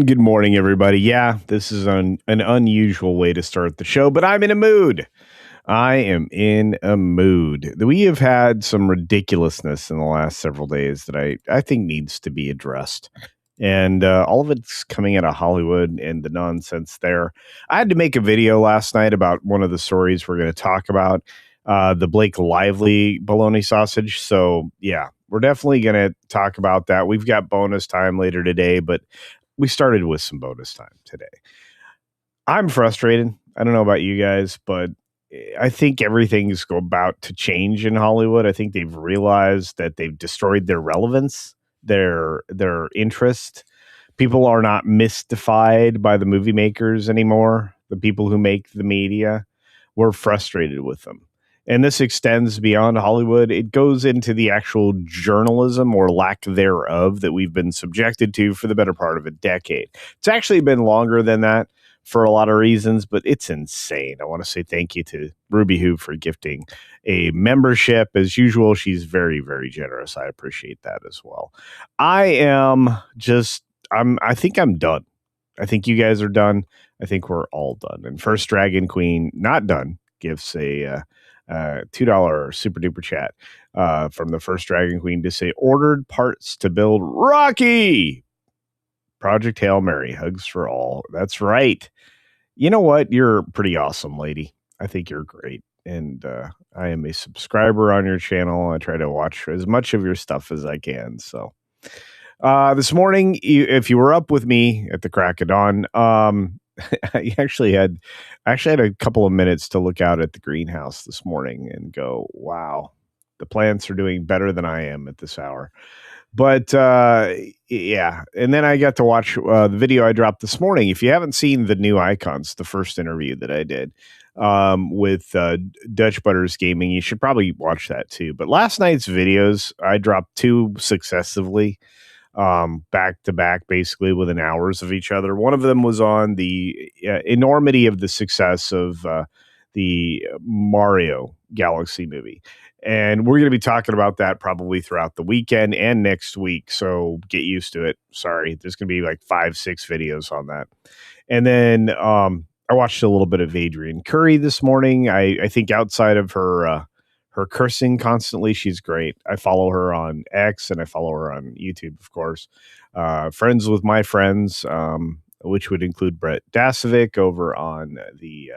Good morning, everybody. Yeah, this is an unusual way to start the show, but I'm in a mood. I am in a mood. We have had some ridiculousness in the last several days that I think needs to be addressed. And all of it's coming out of Hollywood and the nonsense there. I had to make a video last night about one of the stories we're going to talk about, the Blake Lively bologna sausage. So, yeah, we're definitely going to talk about that. We've got bonus time later today, but we started with some bonus time today. I'm frustrated. I don't know about you guys, but I think everything's about to change in Hollywood. I think they've realized that they've destroyed their relevance, their interest. People are not mystified by the movie makers anymore. The people who make the media, we're frustrated with them. And this extends beyond Hollywood. It goes into the actual journalism or lack thereof that we've been subjected to for the better part of a decade. It's actually been longer than that for a lot of reasons, but it's insane. I want to say thank you to Ruby Who for gifting a membership. As usual, she's very, very generous. I appreciate that as well. I think I'm done. I think you guys are done. I think we're all done. And First Dragon Queen, not done, gives a $2 super duper chat from the First Dragon Queen to say, ordered parts to build Rocky. Project Hail Mary, hugs for all. That's right. You know what? You're pretty awesome, lady. I think you're great. And I am a subscriber on your channel. I try to watch as much of your stuff as I can. So this morning, if you were up with me at the crack of dawn, I actually had a couple of minutes to look out at the greenhouse this morning and go, wow, the plants are doing better than I am at this hour. But yeah, and then I got to watch the video I dropped this morning. If you haven't seen the new icons, the first interview that I did with Dutch Butters Gaming, you should probably watch that too. But last night's videos, I dropped two successively back to back, basically within hours of each other. One of them was on the enormity of the success of the Mario Galaxy movie. And we're going to be talking about that probably throughout the weekend and next week. So get used to it. Sorry, there's going to be like 5-6 videos on that. And then I watched a little bit of Adrian Curry this morning. I think outside of her cursing constantly, she's great. I follow her on X and I follow her on YouTube, of course. Friends with my friends, which would include Brett Dasovic over on the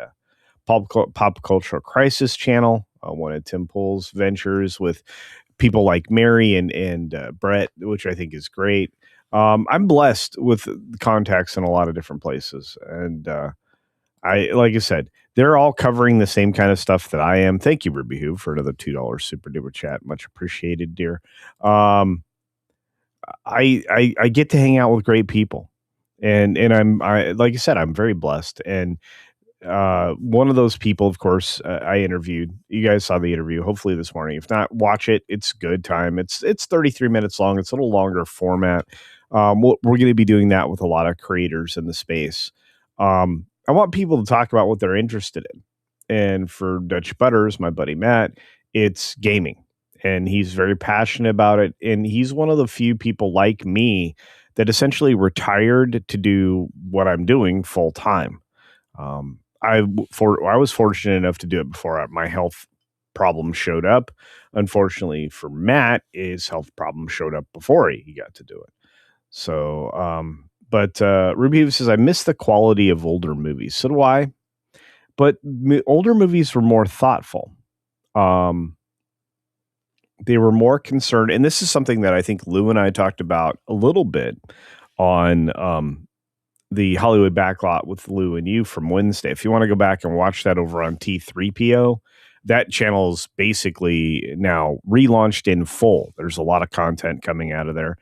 Pop Cultural Crisis channel, one of Tim Pool's ventures with people like Mary and Brett, which I think is great. I'm blessed with contacts in a lot of different places, and like I said, they're all covering the same kind of stuff that I am. Thank you, Ruby Who, for another $2 super duper chat. Much appreciated, dear. I get to hang out with great people, and I like I said, I'm very blessed. And one of those people, of course, I interviewed. You guys saw the interview, hopefully this morning. If not, watch it. It's good time. It's 33 minutes long. It's a little longer format. We're going to be doing that with a lot of creators in the space. I want people to talk about what they're interested in. And for Dutch Butters, my buddy Matt, it's gaming. And he's very passionate about it. And he's one of the few people like me that essentially retired to do what I'm doing full time. I was fortunate enough to do it before my health problem showed up. Unfortunately for Matt, his health problem showed up before he got to do it. So, but Ruby says, I miss the quality of older movies. So do I. But older movies were more thoughtful. They were more concerned. And this is something that I think Lou and I talked about a little bit on the Hollywood Backlot with Lou and you from Wednesday. If you want to go back and watch that over on T3PO, that channel is basically now relaunched in full. There's a lot of content coming out of there,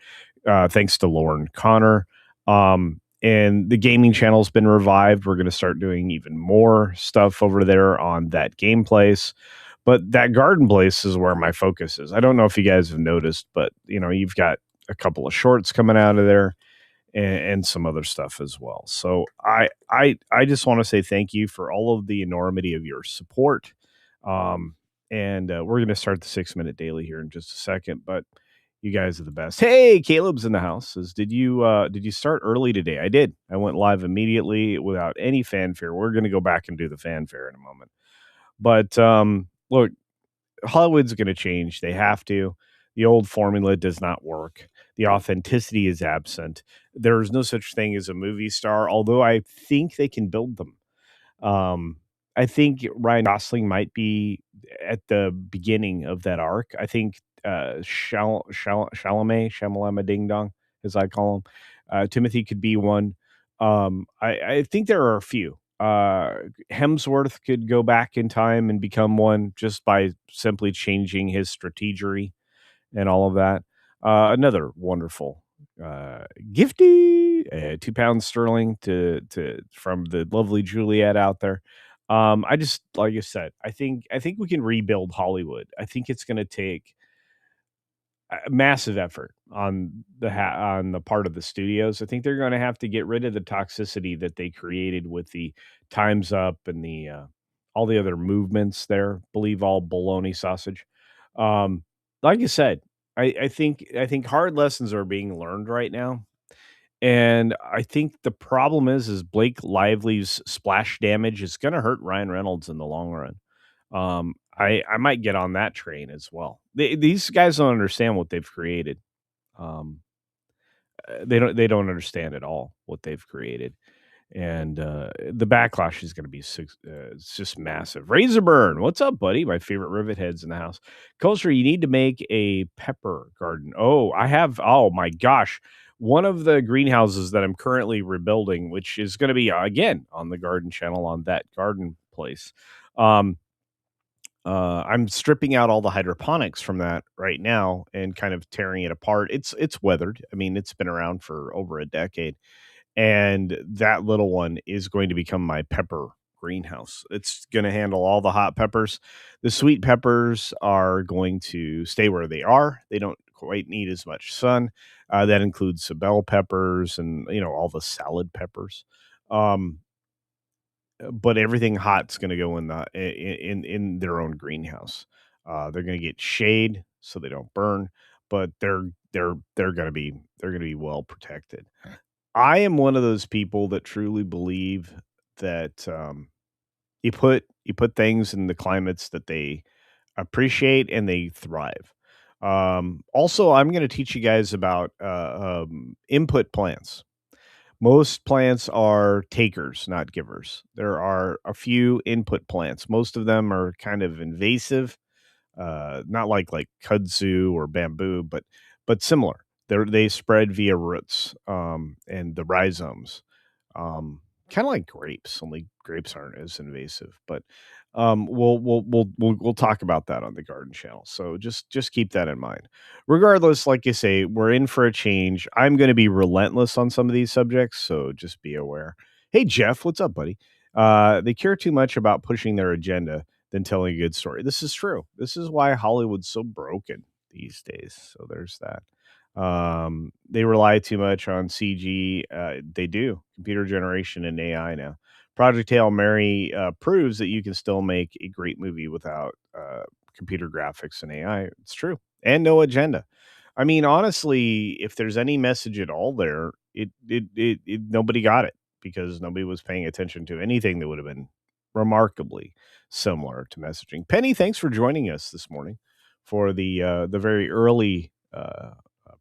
thanks to Lauren Connor. And the gaming channel's been revived. We're going to start doing even more stuff over there on that game place. But that garden place is where my focus is. I don't know if you guys have noticed, but you've got a couple of shorts coming out of there and some other stuff as well. So I just want to say thank you for all of the enormity of your support. And we're going to start the 6-minute daily here in just a second. But You guys are the best. Hey, Caleb's in the house. Says, did you start early today? I did. I went live immediately without any fanfare. We're going to go back and do the fanfare in a moment. But look, Hollywood's going to change. They have to. The old formula does not work. The authenticity is absent. There's no such thing as a movie star, although I think they can build them. Um, I think Ryan Gosling might be at the beginning of that arc. I think Chalamet Ding Dong, as I call him, Timothy could be one. I think there are a few. Hemsworth could go back in time and become one just by simply changing his strategery and all of that. Another wonderful uh, gifty 2 pounds sterling to from the lovely Juliet out there. I just like I said, I think we can rebuild Hollywood. I think it's going to take a massive effort on on the part of the studios. I think they're going to have to get rid of the toxicity that they created with the Times Up and the all the other movements there. Believe all baloney sausage. Um, like I said, I think hard lessons are being learned right now, and I think the problem is Blake Lively's splash damage is going to hurt Ryan Reynolds in the long run. I might get on that train as well. These guys don't understand what they've created. Um, they don't understand at all what they've created, and the backlash is going to be it's just massive. Razorburn, what's up, buddy? My favorite rivet heads in the house. Culture, you need to make a pepper garden. Oh, I have. Oh my gosh. One of the greenhouses that I'm currently rebuilding, which is going to be again on the garden channel on that garden place. Um, I'm stripping out all the hydroponics from that right now and kind of tearing it apart. It's weathered. I mean, it's been around for over a decade, and that little one is going to become my pepper greenhouse. It's going to handle all the hot peppers. The sweet peppers are going to stay where they are. They don't quite need as much sun. That includes the bell peppers and all the salad peppers. Um, but everything hot's going to go in the in their own greenhouse. They're going to get shade so they don't burn, but they're going to be well protected. I am one of those people that truly believe that you put things in the climates that they appreciate and they thrive. Also, I'm going to teach you guys about input plants. Most plants are takers, not givers. There are a few input plants. Most of them are kind of invasive, not like kudzu or bamboo, but similar. They spread via roots and the rhizomes, um, kind of like grapes. Only grapes aren't as invasive. But we'll talk about that on the garden channel. So just keep that in mind. Regardless, like you say, we're in for a change. I'm going to be relentless on some of these subjects, so just be aware. Hey Jeff, what's up, buddy? They care too much about pushing their agenda than telling a good story. This is true. This is why Hollywood's so broken these days. So there's that. They rely too much on CG. They do computer generation and AI now. Project Hail Mary proves that you can still make a great movie without computer graphics and AI. It's true, and no agenda. I mean, honestly, if there's any message at all there, it nobody got it because nobody was paying attention to anything that would have been remarkably similar to messaging. Penny, thanks for joining us this morning for the very early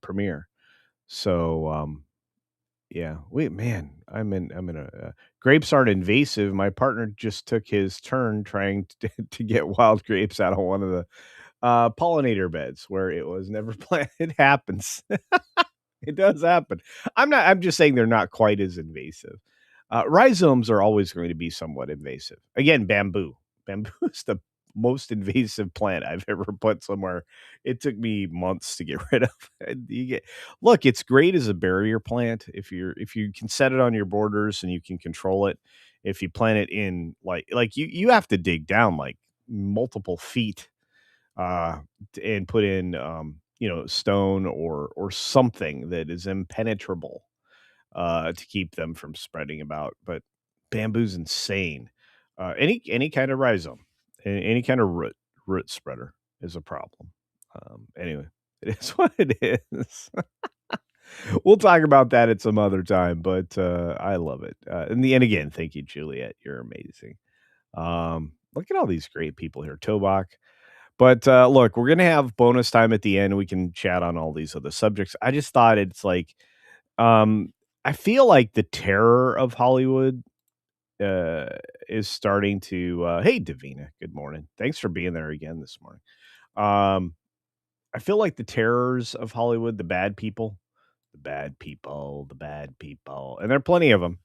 premiere. So yeah, wait, man, I'm in a grapes aren't invasive. My partner just took his turn trying to get wild grapes out of one of the pollinator beds where it was never planted. It happens. It does happen. I'm just saying they're not quite as invasive. Rhizomes are always going to be somewhat invasive. Again, bamboo. Bamboo is the most invasive plant I've ever put somewhere. It took me months to get rid of. Look, it's great as a barrier plant if you can set it on your borders and you can control it. If you plant it in like you have to dig down like multiple feet uh, and put in stone or something that is impenetrable to keep them from spreading about. But bamboo's insane. Any kind of rhizome, any kind of root spreader is a problem. Anyway, It is what it is. We'll talk about that at some other time, but I love it. And again, thank you, Juliet. You're amazing. Look at all these great people here, Tobach. But look, we're gonna have bonus time at the end. We can chat on all these other subjects. I just thought it's like, um, I feel like the terror of Hollywood uh, is starting to. Hey, Davina, good morning. Thanks for being there again this morning. Um, I feel like the terrors of Hollywood, the bad people, and there are plenty of them.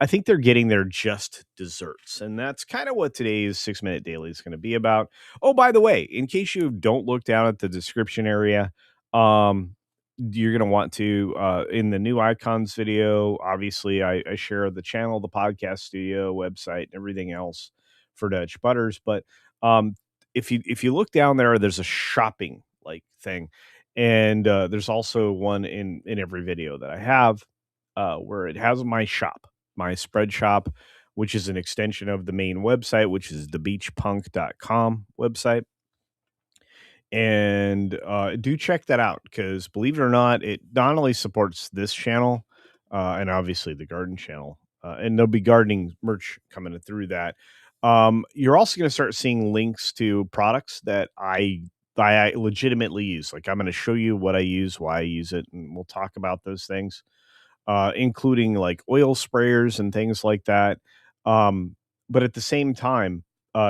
I think they're getting their just desserts, and that's kind of what today's 6 Minute Daily is going to be about. Oh, by the way, in case you don't look down at the description area, um, you're going to want to in the new icons video. Obviously, I share the channel, the podcast studio website, and everything else for Dutch Butters. But um, if you look down there, there's a shopping like thing, and there's also one in every video that I have where it has my spread shop, which is an extension of the main website, which is thebeachpunk.com website. And do check that out because believe it or not, it not only supports this channel and obviously the garden channel, and there'll be gardening merch coming through that. You're also going to start seeing links to products that I legitimately use. Like I'm going to show you what I use, why I use it, and we'll talk about those things, including like oil sprayers and things like that. But at the same time,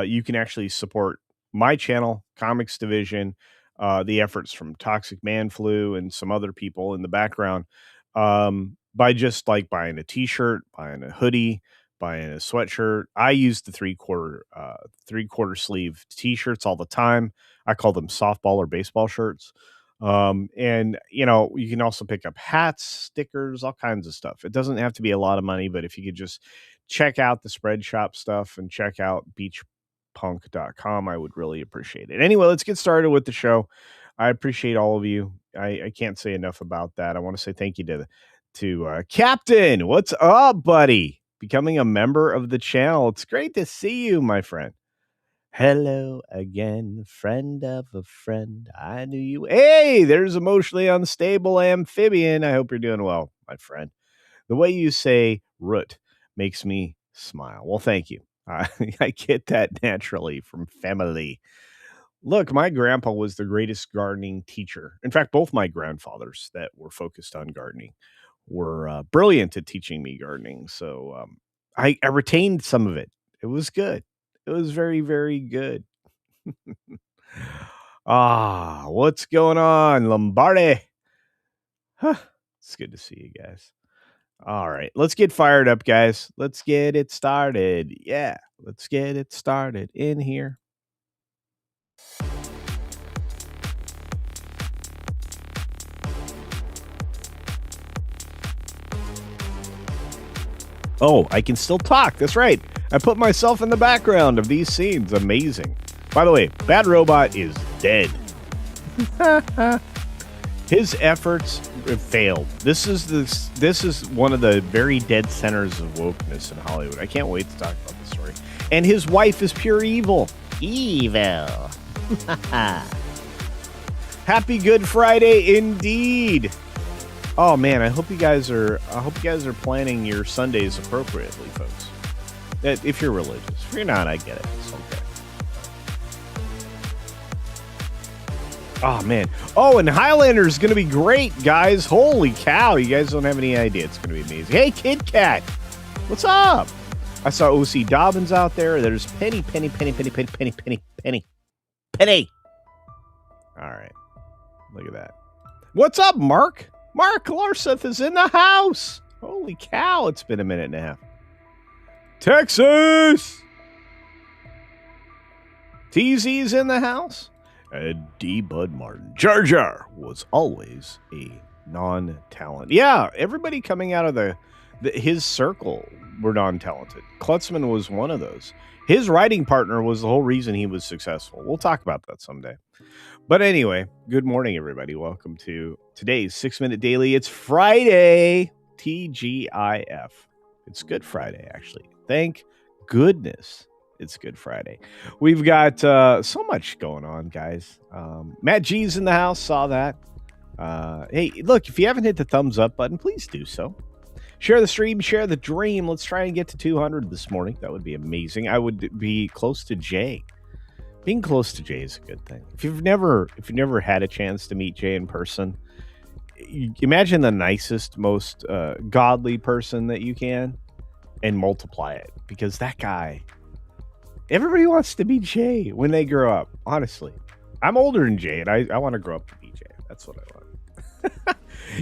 you can actually support my channel, Comics Division, the efforts from Toxic Man Flu and some other people in the background, by just like buying a T-shirt, buying a hoodie, buying a sweatshirt. I use the three quarter sleeve T-shirts all the time. I call them softball or baseball shirts. And you can also pick up hats, stickers, all kinds of stuff. It doesn't have to be a lot of money, but if you could just check out the spread shop stuff and check out beachpunk.com, I would really appreciate it. Anyway, let's get started with the show. I appreciate all of you. I can't say enough about that. I want to say thank you to Captain. What's up, buddy? Becoming a member of the channel. It's great to see you, my friend. Hello again, friend of a friend. I knew you. Hey, there's Emotionally Unstable Amphibian. I hope you're doing well, my friend. The way you say root makes me smile. Well, thank you. I get that naturally from family. Look, my grandpa was the greatest gardening teacher. In fact, both my grandfathers that were focused on gardening were brilliant at teaching me gardening. So I retained some of it. It was good. It was very, very good. What's going on, Lombardi? Huh, it's good to see you guys. All right, let's get fired up, guys. Let's get it started. Yeah, let's get it started in here. Oh, I can still talk. That's right. I put myself in the background of these scenes. Amazing. By the way, Bad Robot is dead. His efforts failed. This is one of the very dead centers of wokeness in Hollywood. I can't wait to talk about the story. And his wife is pure evil. Evil. Happy Good Friday indeed. Oh man, I hope you guys are planning your Sundays appropriately, folks. If you're religious. If you're not, I get it. It's okay. Oh man. Oh, and Highlander is going to be great, guys. Holy cow. You guys don't have any idea. It's going to be amazing. Hey, Kid Kat. What's up? I saw O.C. Dobbins out there. There's Penny. All right. Look at that. What's up, Mark? Mark Larseth is in the house. Holy cow. It's been a minute and a half. Texas. TZ's in the house. D. Bud Martin. Jar Jar was always a non-talent. Yeah, everybody coming out of his circle were non-talented. Klutzman was one of those. His writing partner was the whole reason he was successful. We'll talk about that someday. But anyway, good morning, everybody. Welcome to today's 6 Minute Daily. It's Friday, TGIF. It's Good Friday, actually. Thank goodness It's Good Friday. We've got so much going on, guys. Matt G's in the house. Saw that. Hey, look, if you haven't hit the thumbs up button, please do so. Share the stream, share the dream. Let's try and get to 200 this morning. That would be amazing. I would be close to Jay. Being close to Jay is a good thing. If you've never had a chance to meet Jay in person, imagine the nicest, most godly person that you can and multiply it, because that guy, everybody wants to be Jay when they grow up. Honestly, I'm older than Jay, and I want to grow up to be Jay. That's what I want.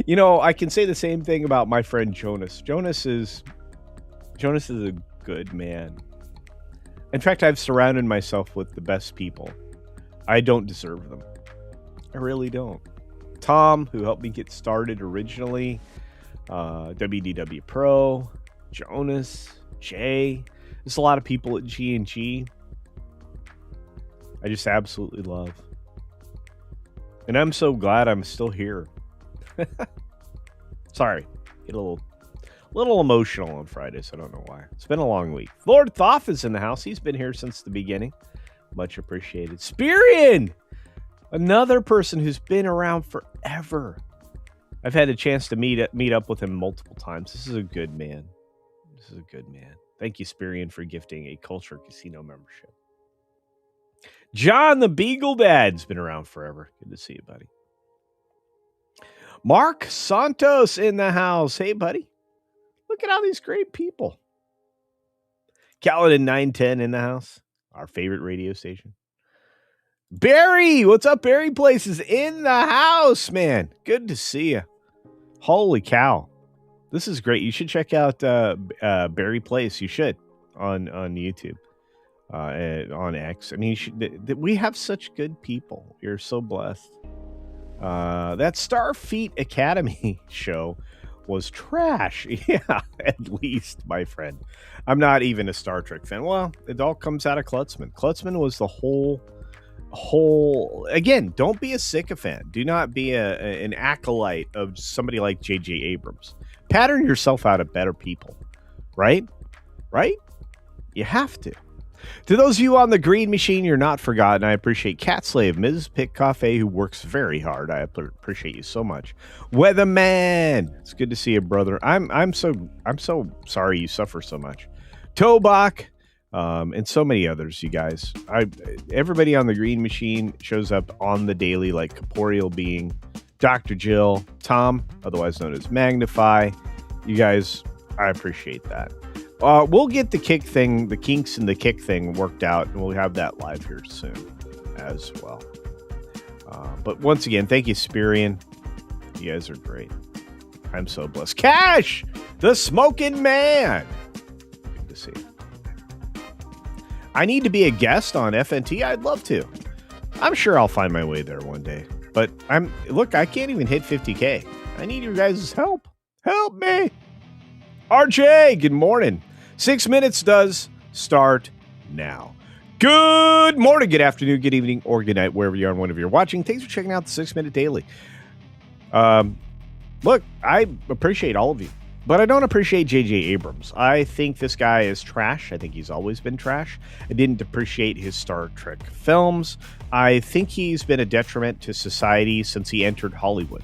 You know, I can say the same thing about my friend Jonas. Jonas is a good man. In fact, I've surrounded myself with the best people. I don't deserve them. I really don't. Tom, who helped me get started originally, WDW Pro, Jonas, Jay. There's a lot of people at G&G I just absolutely love. And I'm so glad I'm still here. Sorry, get a little emotional on Fridays. I don't know why. It's been a long week. Lord Thoth is in the house. He's been here since the beginning. Much appreciated. Spirian, another person who's been around forever. I've had a chance to meet up with him multiple times. This is a good man. Thank you, Spirian, for gifting a Culture Casino membership. John the Beagle Dad's been around forever. Good to see you, buddy. Mark Santos in the house. Hey, buddy. Look at all these great people. Caledon 910 in the house. Our favorite radio station. Barry, what's up? Barry Place is in the house, man. Good to see you. Holy cow. This is great. You should check out Barry Place. You should on YouTube, on X. I mean, we have such good people. You're so blessed. That Starfleet Academy show was trash. Yeah, at least, my friend. I'm not even a Star Trek fan. Well, it all comes out of Klutzman. Klutzman was the whole again, don't be a sycophant. Do not be an acolyte of somebody like J.J. Abrams. Pattern yourself out of better people. Right? You have to. To those of you on the green machine, you're not forgotten. I appreciate Cat Slave, Ms. Pick Cafe, who works very hard. I appreciate you so much. Weatherman, it's good to see you, brother. I'm so sorry you suffer so much. Tobach, and so many others, you guys. Everybody on the green machine shows up on the daily, like Corporeal Being, Dr. Jill, Tom, otherwise known as Magnify. You guys, I appreciate that. We'll get the kinks and the kick thing worked out, and we'll have that live here soon as well. But once again, thank you, Spirian. You guys are great. I'm so blessed. Cash, the smoking man. Good to see you. I need to be a guest on FNT. I'd love to. I'm sure I'll find my way there one day. But I can't even hit 50K. I need your guys' help. Help me. RJ, good morning. 6 minutes does start now. Good morning, good afternoon, good evening, or good night, wherever you are and whenever you're watching. Thanks for checking out the 6 Minute Daily. Look, I appreciate all of you, but I don't appreciate J.J. Abrams. I think this guy is trash. I think he's always been trash. I didn't appreciate his Star Trek films. I think he's been a detriment to society since he entered Hollywood.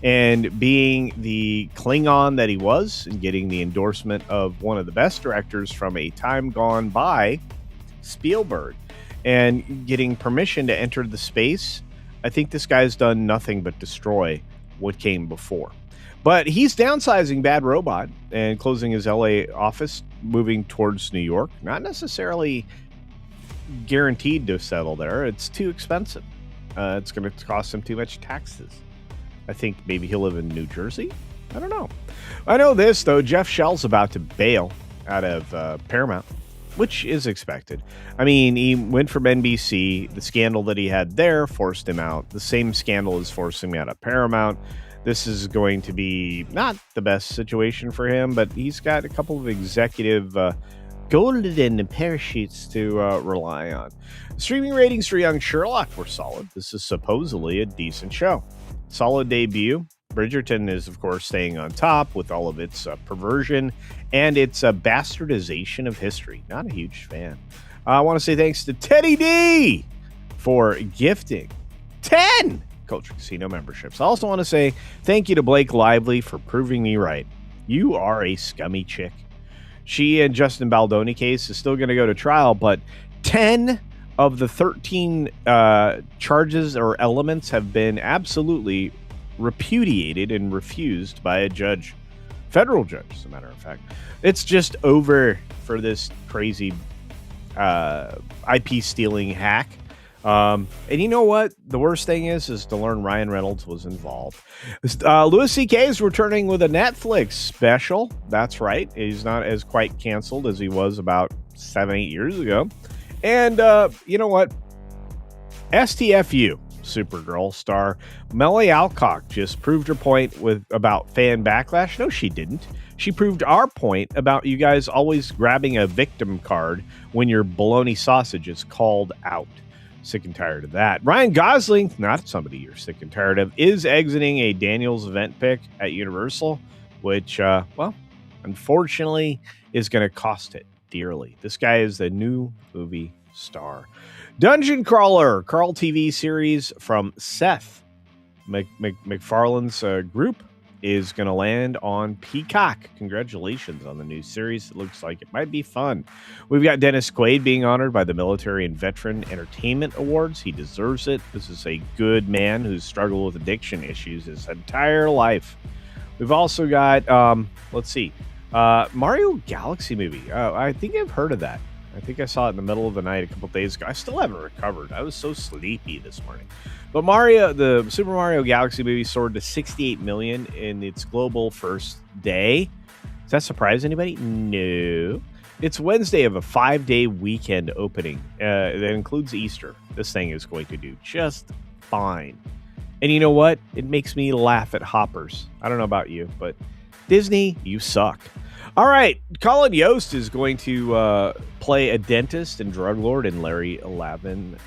And being the Klingon that he was, and getting the endorsement of one of the best directors from a time gone by, Spielberg, and getting permission to enter the space, I think this guy's done nothing but destroy what came before. But he's downsizing Bad Robot and closing his LA office, moving towards New York. Not necessarily guaranteed to settle there. It's too expensive. It's going to cost him too much taxes. I think maybe he'll live in New Jersey. I don't know. I know this, though. Jeff Shell's about to bail out of Paramount, which is expected. I mean, he went from NBC. The scandal that he had there forced him out. The same scandal is forcing him out of Paramount. This is going to be not the best situation for him, but he's got a couple of executive golden parachutes to rely on. Streaming ratings for Young Sherlock were solid. This is supposedly a decent show. Solid debut. Bridgerton is, of course, staying on top with all of its perversion and its bastardization of history. Not a huge fan. I want to say thanks to Teddy D for gifting 10 Culture Casino memberships. I also want to say thank you to Blake Lively for proving me right. You are a scummy chick. She and Justin Baldoni case is still going to go to trial, but 10 of the 13 charges or elements have been absolutely repudiated and refused by a judge. Federal judge, as a matter of fact. It's just over for this crazy IP stealing hack. And you know what? The worst thing is to learn Ryan Reynolds was involved. Louis C.K. is returning with a Netflix special. That's right. He's not as quite canceled as he was about 7-8 years ago. And you know what? STFU Supergirl star Melly Alcock just proved her point about fan backlash. No, she didn't. She proved our point about you guys always grabbing a victim card when your bologna sausage is called out. Sick and tired of that. Ryan Gosling, not somebody you're sick and tired of, is exiting a Daniels event pick at Universal, which, unfortunately is going to cost it dearly. This guy is the new movie star. Dungeon Crawler, Carl TV series from Seth MacFarlane's group is going to land on Peacock. Congratulations on the new series. It looks like it might be fun. We've got Dennis Quaid being honored by the Military and Veteran Entertainment Awards. He deserves it. This is a good man who's struggled with addiction issues his entire life. We've also got, Mario Galaxy movie. I think I've heard of that. I think I saw it in the middle of the night a couple days ago. I still haven't recovered. I was so sleepy this morning. But the Super Mario Galaxy movie soared to $68 million in its global first day. Does that surprise anybody? No. It's Wednesday of a 5-day weekend opening. That includes Easter. This thing is going to do just fine. And you know what? It makes me laugh at hoppers. I don't know about you, but Disney, you suck. All right, Colin Yost is going to play a dentist and drug lord in Larry Lavin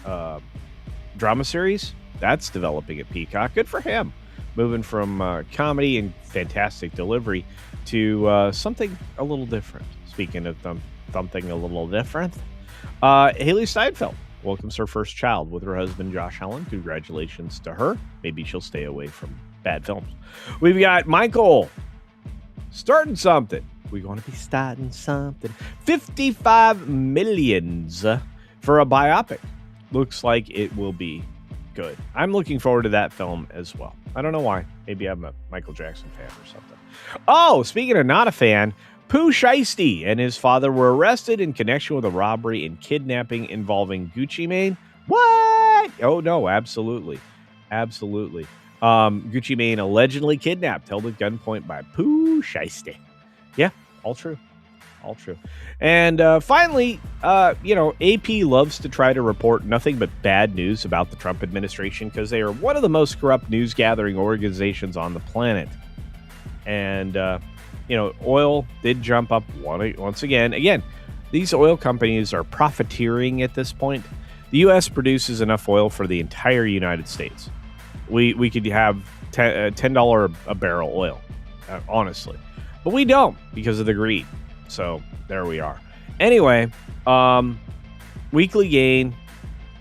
drama series. That's developing at Peacock. Good for him. Moving from comedy and fantastic delivery to something a little different. Speaking of something a little different, Haley Steinfeld welcomes her first child with her husband, Josh Allen. Congratulations to her. Maybe she'll stay away from bad films. We've got Michael starting something. We're going to be starting something. 55 millions for a biopic. Looks like it will be good. I'm looking forward to that film as well. I don't know why. Maybe I'm a Michael Jackson fan or something. Oh, speaking of not a fan, Pooh Shiesty and his father were arrested in connection with a robbery and kidnapping involving Gucci Mane. What? Oh, no, absolutely. Absolutely. Gucci Mane allegedly kidnapped, held at gunpoint by Pooh Shiesty. Yeah, all true. All true. And finally, AP loves to try to report nothing but bad news about the Trump administration because they are one of the most corrupt news gathering organizations on the planet. And, oil did jump up once again. Again, these oil companies are profiteering at this point. The U.S. produces enough oil for the entire United States. We could have $10 a barrel oil, honestly. But we don't because of the greed. So there we are. Anyway, weekly gain.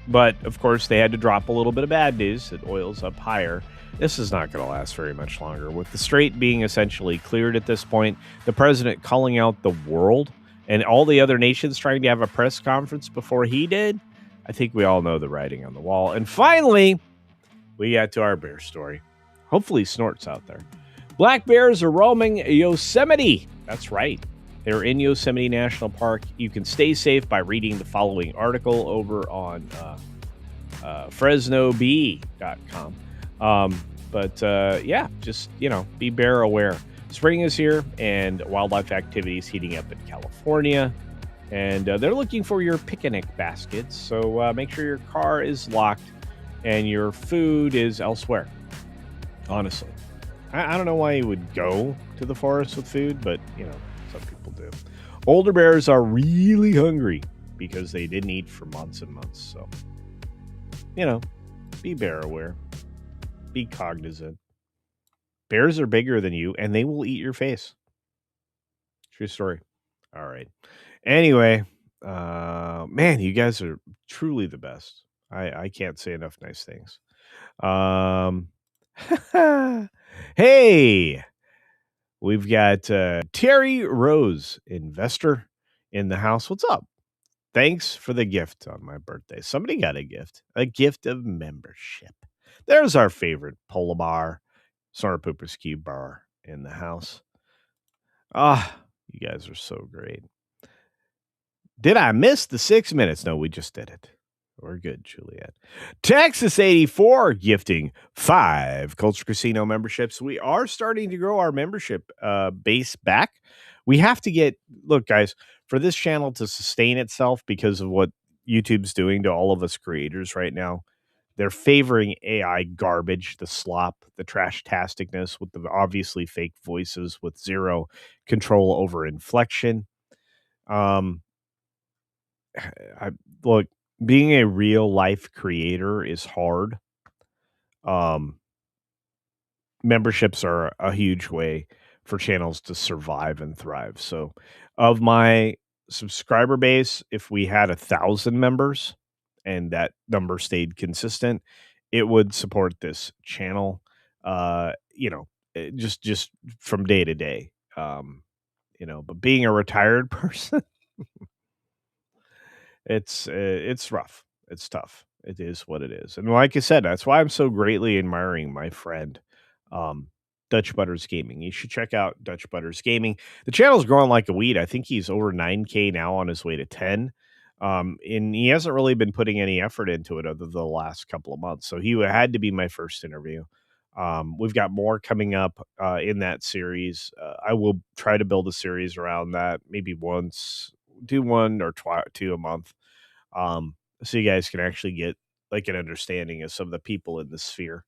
But, of course, they had to drop a little bit of bad news that oil's up higher. This is not going to last very much longer. With the strait being essentially cleared at this point, the president calling out the world and all the other nations trying to have a press conference before he did, I think we all know the writing on the wall. And finally, we got to our bear story. Hopefully Snort's out there. Black bears are roaming Yosemite. That's right. They're in Yosemite National Park. You can stay safe by reading the following article over on FresnoBee.com. Be bear aware. Spring is here and wildlife activities heating up in California. And they're looking for your picnic baskets. So make sure your car is locked and your food is elsewhere. Honestly. I don't know why you would go to the forest with food, but, some people do. Older bears are really hungry because they didn't eat for months and months. So, be bear aware. Be cognizant. Bears are bigger than you, and they will eat your face. True story. All right. Anyway, Man, you guys are truly the best. I can't say enough nice things. Um, hey, we've got Terry Rose, investor in the house. What's up? Thanks for the gift on my birthday. Somebody got a gift of membership. There's our favorite Polar Bar, Snorter Pooper's Cube Bar in the house. Ah, you guys are so great. Did I miss the 6 minutes? No, we just did it. We're good, Juliet. Texas 84 gifting 5 Culture Casino memberships. We are starting to grow our membership base back. We have to look, guys, for this channel to sustain itself because of what YouTube's doing to all of us creators right now. They're favoring AI garbage, the slop, the trash-tasticness with the obviously fake voices with zero control over inflection. I look, being a real life creator is hard. Um, Memberships are a huge way for channels to survive and thrive. So, of my subscriber base, if we had 1,000 members and that number stayed consistent, it would support this channel. Just from day to day. But being a retired person, it's rough. It's tough. It is what it is. And like I said, that's why I'm so greatly admiring my friend, um, Dutch Butters Gaming. You should check out Dutch Butters Gaming. The channel's growing like a weed. I think he's over 9K now on his way to 10. And he hasn't really been putting any effort into it other than the last couple of months. So he had to be my first interview. We've got more coming up in that series. I will try to build a series around that, maybe do one or two a month, so you guys can actually get like an understanding of some of the people in the sphere.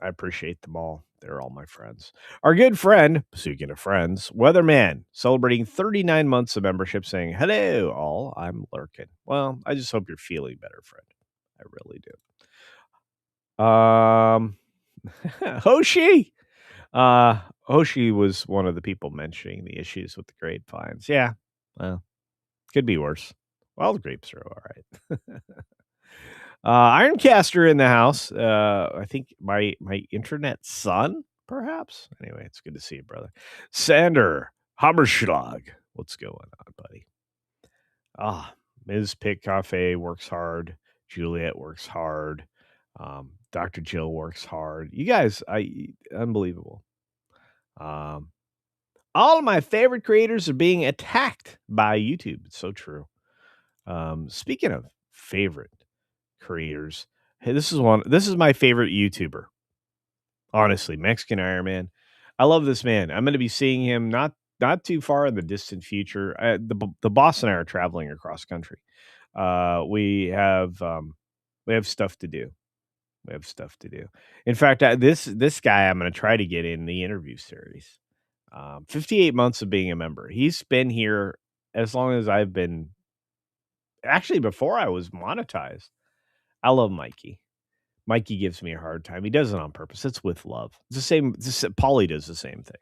I appreciate them all. They're all my friends. Our good friend, speaking of friends, Weatherman, celebrating 39 months of membership, saying, "Hello, all. I'm lurking." Well, I just hope you're feeling better, friend. I really do. Hoshi. Hoshi was one of the people mentioning the issues with the grapevines. Yeah, well, could be worse. Well, the grapes are all right. Ironcaster in the house. I think my internet son, perhaps. Anyway, it's good to see you, brother. Sander Hammerschlag. What's going on, buddy? Ms. Pick Cafe works hard. Juliet works hard. Dr. Jill works hard. You guys, unbelievable. All of my favorite creators are being attacked by YouTube. It's so true. Speaking of favorite creators, hey, this is my favorite YouTuber. Honestly, Mexican Iron Man. I love this man. I'm going to be seeing him not too far in the distant future. The boss and I are traveling across country. We have stuff to do. We have stuff to do. In fact, this guy I'm going to try to get in the interview series. 58 months of being a member. He's been here as long as I've been. Actually, before I was monetized. I love Mikey. Mikey gives me a hard time. He does it on purpose. It's with love. It's the same. Paulie does the same thing.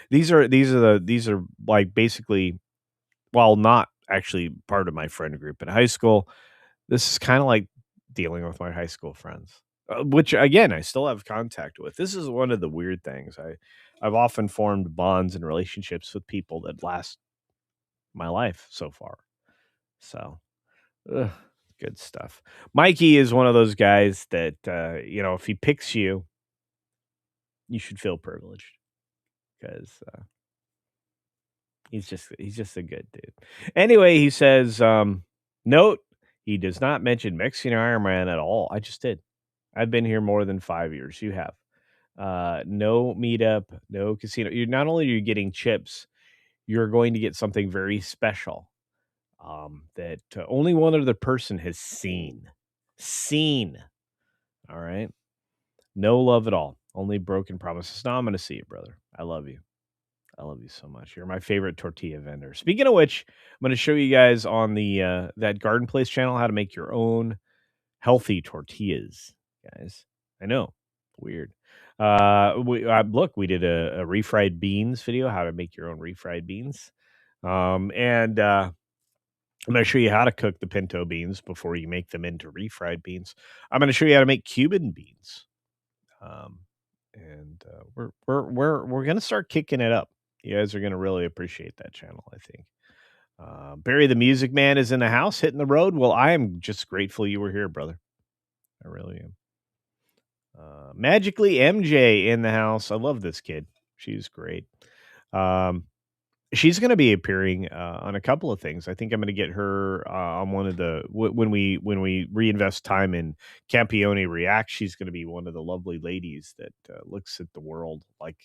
These are like basically, while not actually part of my friend group in high school, this is kind of like dealing with my high school friends, which again I still have contact with. This is one of the weird things. I've often formed bonds and relationships with people that last my life so far. So. Ugh, good stuff. Mikey is one of those guys that if he picks you, you should feel privileged because he's just a good dude. Anyway, he says, note he does not mention Mexican Iron Man at all. I just did. I've been here more than 5 years. You have. No meetup, no casino. You not only are you getting chips, you're going to get something very special. That only one other person has seen. All right. No love at all. Only broken promises. Now I'm going to see you, brother. I love you. I love you so much. You're my favorite tortilla vendor. Speaking of which, I'm going to show you guys on the that Garden Place channel how to make your own healthy tortillas, guys. I know, weird. We did a refried beans video, how to make your own refried beans, and I'm going to show you how to cook the pinto beans before you make them into refried beans. I'm going to show you how to make Cuban beans. Um, and we're going to start kicking it up. You guys are going to really appreciate that channel, I think. Barry the Music Man is in the house, hitting the road. Well, I am just grateful you were here, brother. I really am. Magically MJ in the house. I love this kid. She's great. Um, she's going to be appearing on a couple of things. I think I'm going to get her on one of the when we reinvest time in Campione React. She's going to be one of the lovely ladies that looks at the world like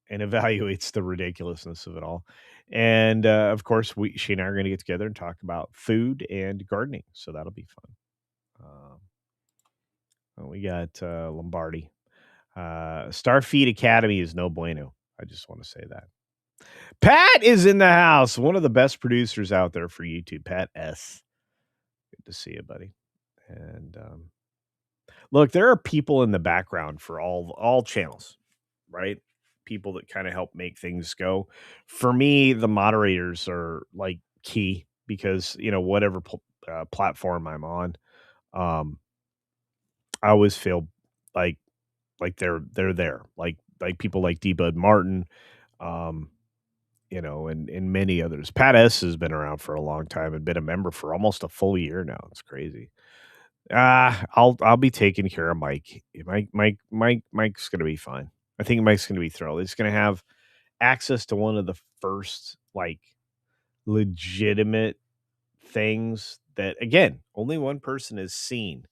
and evaluates the ridiculousness of it all. And of course, she and I are going to get together and talk about food and gardening. So that'll be fun. We got Lombardi. Starfeed Academy is no bueno. I just want to say that. Pat is in the house. One of the best producers out there for YouTube. Pat S. Good to see you, buddy. And look, there are people in the background for all channels, right? People that kind of help make things go. For me, the moderators are like key because whatever platform I'm on, I always feel like they're there, like people like D Bud Martin, um, and many others. Pat S has been around for a long time and been a member for almost a full year now. It's crazy. I'll be taking care of Mike. Mike's gonna be fine. I think Mike's gonna be thrilled. He's gonna have access to one of the first like legitimate things that again only one person has seen,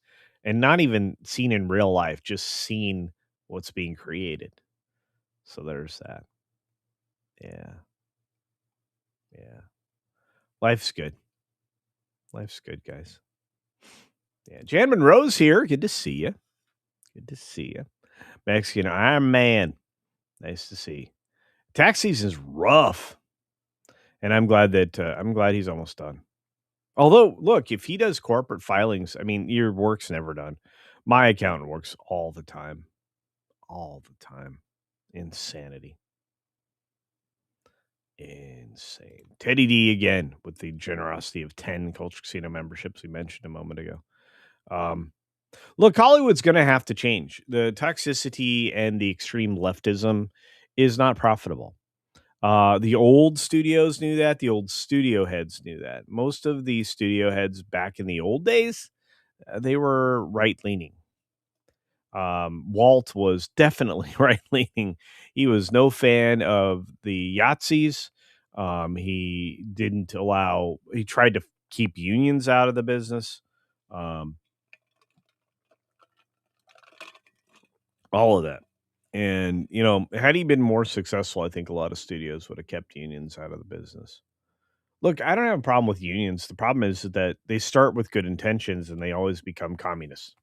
and not even seen in real life, just seen what's being created. So there's that. Yeah, yeah. Life's good. Life's good, guys. Yeah, Jan Monroe's here. Good to see you. Good to see you. Mexican Iron Man. Nice to see. Tax season's rough, and I'm glad he's almost done. Although, look, if he does corporate filings, I mean, your work's never done. My accountant works all the time. All the time. Insanity. Insane. Teddy D again with the generosity of 10 Culture Casino memberships we mentioned a moment ago. Look, Hollywood's going to have to change. The toxicity and the extreme leftism is not profitable. The old studios knew that. The old studio heads knew that. Most of the studio heads back in the old days, they were right-leaning. Walt was definitely right-leaning. He was no fan of the Yahtzees. He tried to keep unions out of the business. All of that. And, had he been more successful, I think a lot of studios would have kept unions out of the business. Look, I don't have a problem with unions. The problem is that they start with good intentions and they always become communists,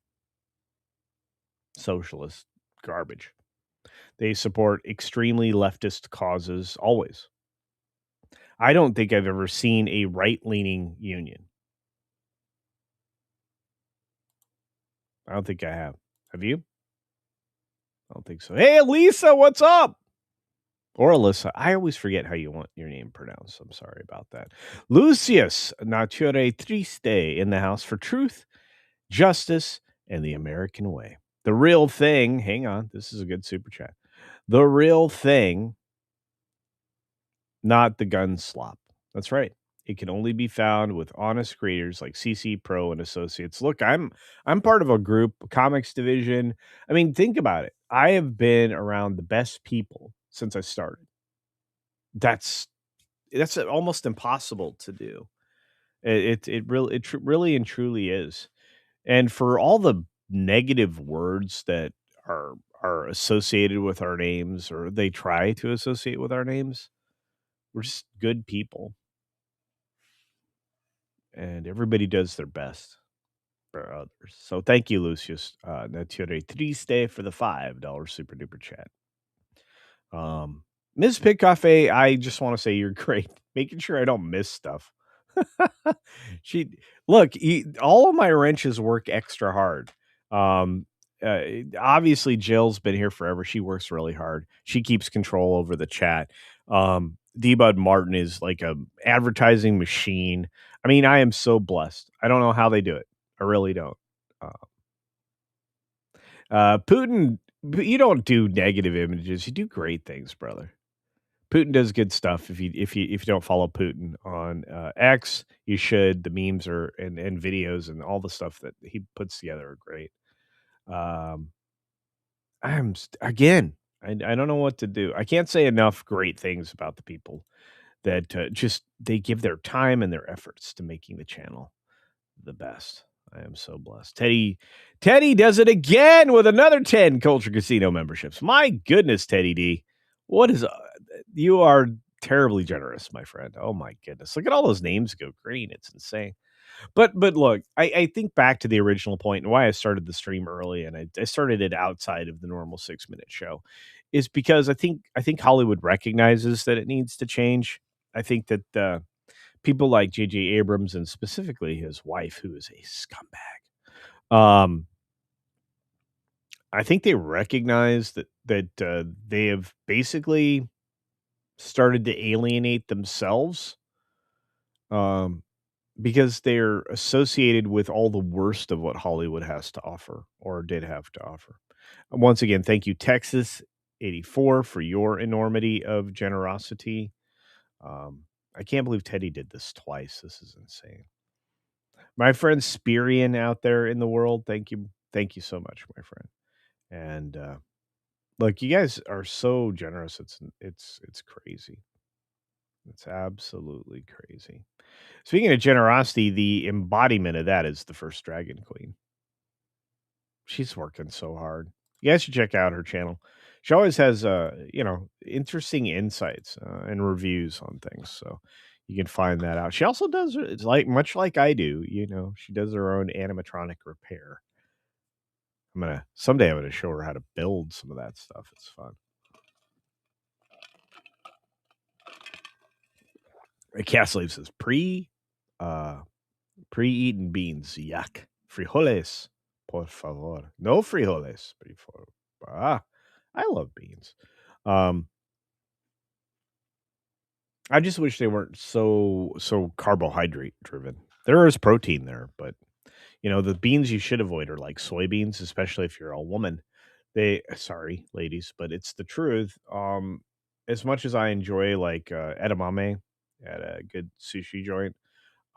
socialist garbage. They support extremely leftist causes always. I don't think I've ever seen a right-leaning union. I don't think I have. Have you? I don't think so. Hey, Elisa, what's up? Or Alyssa. I always forget how you want your name pronounced. I'm sorry about that. Lucius Nature Triste in the house for truth, justice, and the American way. The real thing. Hang on. This is a good super chat. The real thing, not the gun slop. That's right. It can only be found with honest creators like CC Pro and Associates. Look, I'm part of a group, comics division. I mean, think about it. I have been around the best people since I started. That's almost impossible to do. It really and truly is. And for all the negative words that are associated with our names, or they try to associate with our names, we're just good people. And everybody does their best for others. So thank you, Lucius Nature Triste, for the $5 super duper chat. Ms. Pitcoffey, I just want to say you're great. Making sure I don't miss stuff. All of my wrenches work extra hard. Obviously Jill's been here forever. She works really hard. She keeps control over the chat. D-Bud Martin is like a advertising machine. I mean, I am so blessed. I don't know how they do it. I really don't. Uh, Putin, you don't do negative images. You do great things, brother. Putin does good stuff. If you don't follow Putin on X, you should. The memes are and videos and all the stuff that he puts together are great. Um, again, I don't know what to do. I can't say enough great things about the people that just they give their time and their efforts to making the channel the best. I am so blessed. Teddy does it again with another 10 Culture Casino memberships. My goodness, Teddy D. What is you are terribly generous, my friend. Oh my goodness. Look at all those names go green. It's insane. But look, I think back to the original point and why I started the stream early and I started it outside of the normal 6-minute show is because I think Hollywood recognizes that it needs to change. I think that people like J.J. Abrams and specifically his wife, who is a scumbag, I think they recognize that they have basically started to alienate themselves, um, because they're associated with all the worst of what Hollywood has to offer or did have to offer. Once again, thank you, Texas 84, for your enormity of generosity. Um, I can't believe Teddy did this twice. This is insane. My friend Spirian out there in the world, thank you. Thank you so much, my friend. And look, you guys are so generous. It's crazy. It's absolutely crazy. Speaking of generosity, the embodiment of that is the first Dragon Queen. She's working so hard. You guys should check out her channel. She always has interesting insights and reviews on things. So you can find that out. She also does it's like much like I do, she does her own animatronic repair. Someday I'm gonna show her how to build some of that stuff. It's fun. Castle says pre-eaten beans. Yuck. Frijoles, por favor. No frijoles, por favor. I love beans. I just wish they weren't so carbohydrate driven. There is protein there, but the beans you should avoid are like soybeans, especially if you're a woman. Sorry, ladies, but it's the truth. As much as I enjoy like edamame at a good sushi joint,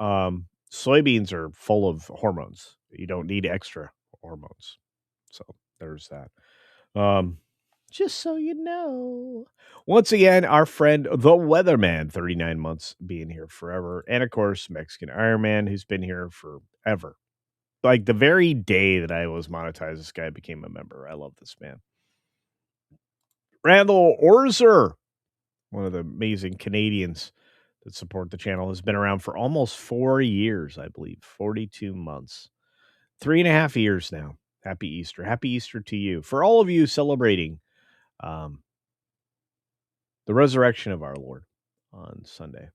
soybeans are full of hormones. You don't need extra hormones. So there's that. Um, just so you know. Once again, our friend, the Weatherman, 39 months being here forever. And of course, Mexican Iron Man, who's been here forever. Like the very day that I was monetized, this guy became a member. I love this man. Randall Orzer, one of the amazing Canadians that support the channel, has been around for almost 4 years, I believe. 42 months. 3.5 years now. Happy Easter. Happy Easter to you. For all of you celebrating the resurrection of our Lord on Sunday.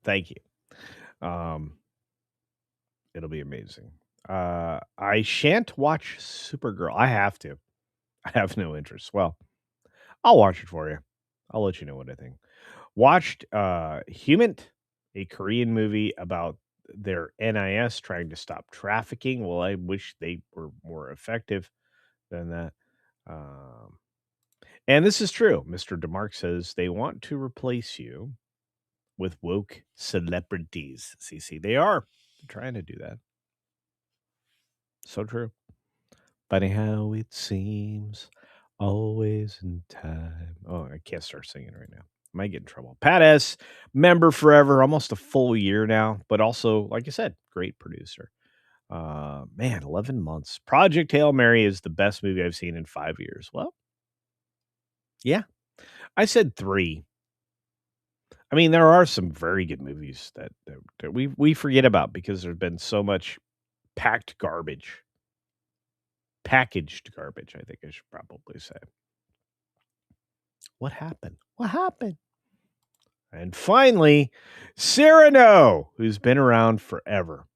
Thank you. It'll be amazing. I shan't watch Supergirl. I have to. I have no interest. Well, I'll watch it for you. I'll let you know what I think. Watched Human, a Korean movie about their NIS trying to stop trafficking. Well, I wish they were more effective than that. And this is true. Mr. DeMark says they want to replace you with woke celebrities. CC, they are trying to do that. So true. Funny how it seems, always in time. Oh, I can't start singing right now. I might get in trouble. Pat S, member forever, almost a full year now, but also, like I said, great producer. Man, 11 months. Project Hail Mary is the best movie I've seen in 5 years. Well, yeah, I said 3. I mean, there are some very good movies that we forget about because there's been so much packed garbage. Packaged garbage, I think I should probably say. What happened? What happened? And finally, Cyrano, who's been around forever.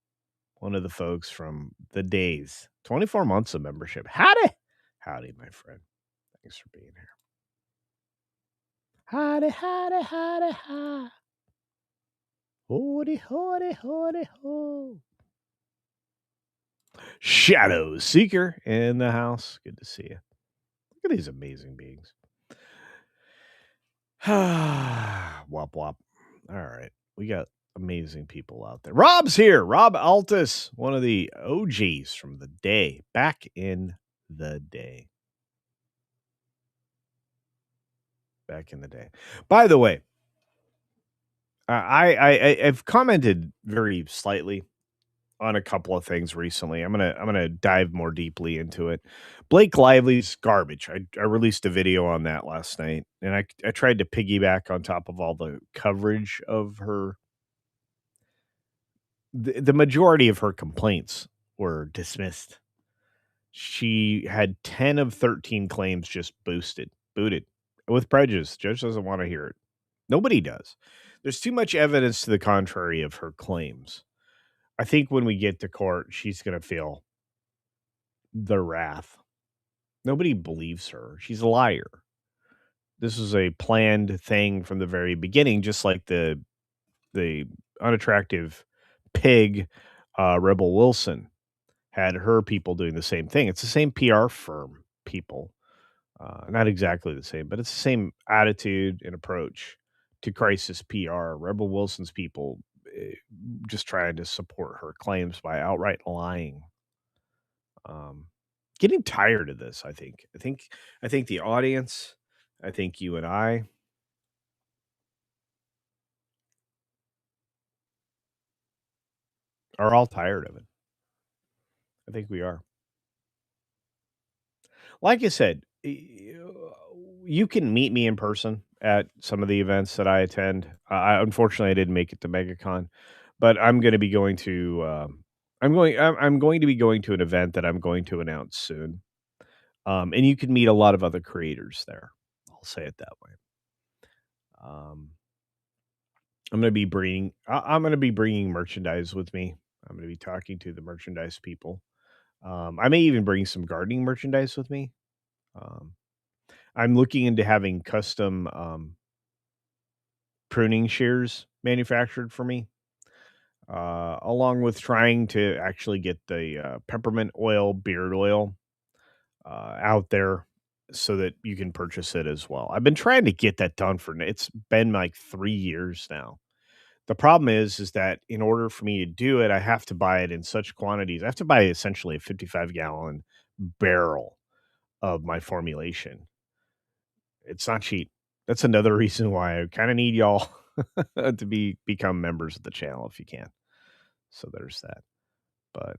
One of the folks from the days. 24 months of membership. Howdy. Howdy, my friend. Thanks for being here. Howdy, howdy, howdy, hi. Hoody, hoody, hoody, ho. Shadow Seeker in the house. Good to see you. Look at these amazing beings. Wop wop. All right. We got amazing people out there. Rob's here. Rob Altus, one of the OGs from the day. Back in the day. Back in the day. By the way, I've commented very slightly on a couple of things recently. I'm gonna dive more deeply into it. Blake Lively's garbage. I released a video on that last night, and I tried to piggyback on top of all the coverage of her. The majority of her complaints were dismissed. She had 10 of 13 claims just booted with prejudice. Judge doesn't want to hear it. Nobody does. There's too much evidence to the contrary of her claims. I think when we get to court, she's going to feel the wrath. Nobody believes her. She's a liar. This is a planned thing from the very beginning, just like the unattractive pig Rebel Wilson had her people doing the same thing. It's the same PR firm people. Not exactly the same, but it's the same attitude and approach to crisis PR. Rebel Wilson's people just trying to support her claims by outright lying. Getting tired of this, I think. I think the audience, I think you and I are all tired of it. I think we are. Like I said, you can meet me in person at some of the events that I attend. Unfortunately, I didn't make it to MegaCon, but I'm going to be going to. I'm going to be going to an event that I'm going to announce soon, and you can meet a lot of other creators there. I'll say it that way. Um, I'm going to be bringing. I'm going to be bringing merchandise with me. I'm going to be talking to the merchandise people. I may even bring some gardening merchandise with me. Um, I'm looking into having custom pruning shears manufactured for me, along with trying to actually get the peppermint oil, beard oil out there so that you can purchase it as well. I've been trying to get that done for it's been like 3 years now. The problem is that in order for me to do it, I have to buy it in such quantities. I have to buy essentially a 55-gallon barrel of my formulation. It's not cheap. That's another reason why I kind of need y'all to become members of the channel if you can. So there's that. But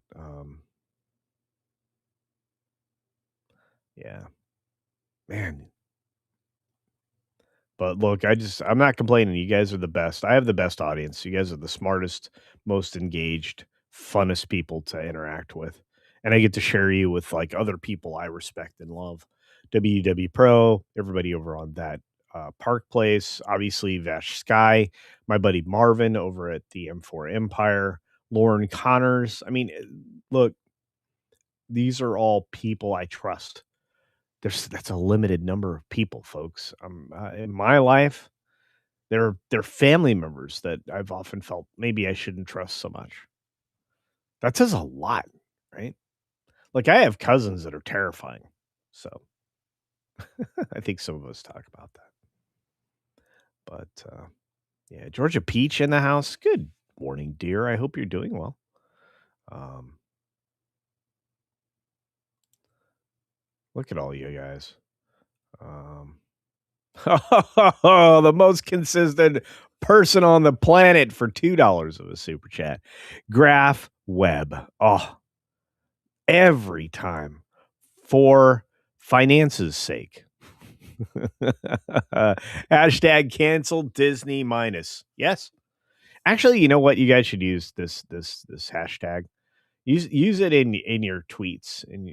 yeah, man. But look, I'm not complaining. You guys are the best. I have the best audience. You guys are the smartest, most engaged, funnest people to interact with. And I get to share you with like other people I respect and love. WW Pro, everybody over on that Park Place, obviously Vash Sky, my buddy Marvin over at the M4 Empire, Lauren Connors. I mean, look, these are all people I trust. That's a limited number of people, folks. In my life, they're family members that I've often felt maybe I shouldn't trust so much. That says a lot, right? Like I have cousins that are terrifying. So I think some of us talk about that. But yeah, Georgia Peach in the house. Good morning, dear. I hope you're doing well. Um, Look at all you guys. The most consistent person on the planet for $2 of a super chat. Graph Web. Oh, every time for finances sake. Hashtag cancel Disney minus. Yes. Actually, you know what? You guys should use this hashtag. Use it in your tweets, in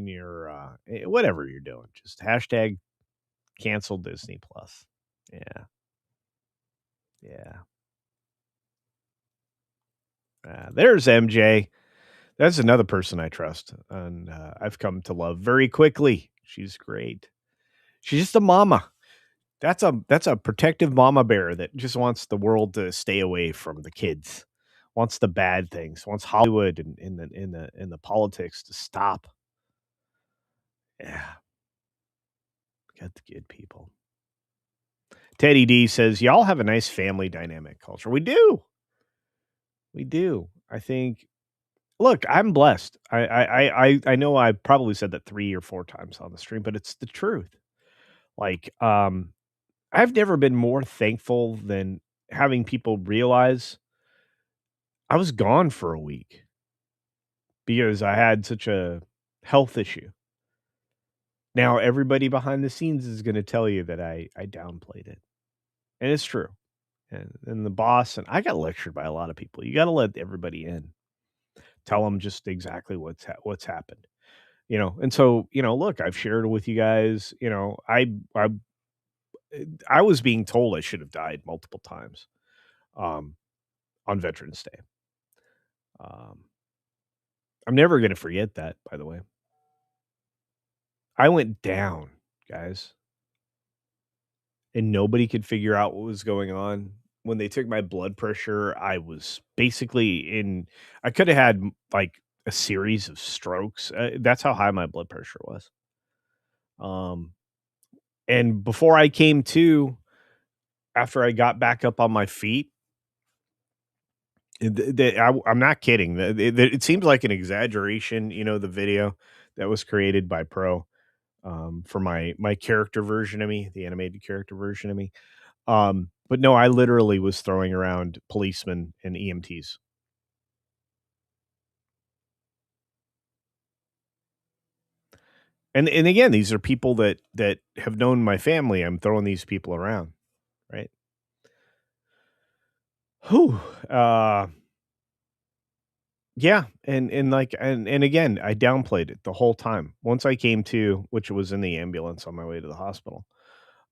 your whatever you're doing. Just hashtag cancel Disney Plus. Yeah. Yeah. There's MJ. That's another person I trust, and I've come to love very quickly. She's great. She's just a mama. That's a protective mama bear that just wants the world to stay away from the kids. Wants the bad things. Wants Hollywood and in the politics to stop. Yeah, got the good people. Teddy D says, y'all have a nice family dynamic culture. We do. We do. I think look, I'm blessed. I know I probably said that 3 or 4 times on the stream, but it's the truth. Like, I've never been more thankful than having people realize I was gone for a week because I had such a health issue. Now everybody behind the scenes is gonna tell you that I downplayed it, and it's true. And the boss and I got lectured by a lot of people. You gotta let everybody in. Tell them just exactly what's happened, and so, look, I've shared it with you guys, I was being told I should have died multiple times, um, on Veterans Day. Um, I'm never gonna forget that, by the way. I went down, guys, and nobody could figure out what was going on. When they took my blood pressure, I was basically I could have had, like, a series of strokes, that's how high my blood pressure was. Um, and before I came to, after I got back up on my feet, I'm not kidding. It seems like an exaggeration, the video that was created by Pro, for my character version of me, the animated character version of me. But no, I literally was throwing around policemen and EMTs. And again, these are people that have known my family. I'm throwing these people around, right? Whew. Yeah, and like and again, I downplayed it the whole time. Once I came to, which was in the ambulance on my way to the hospital,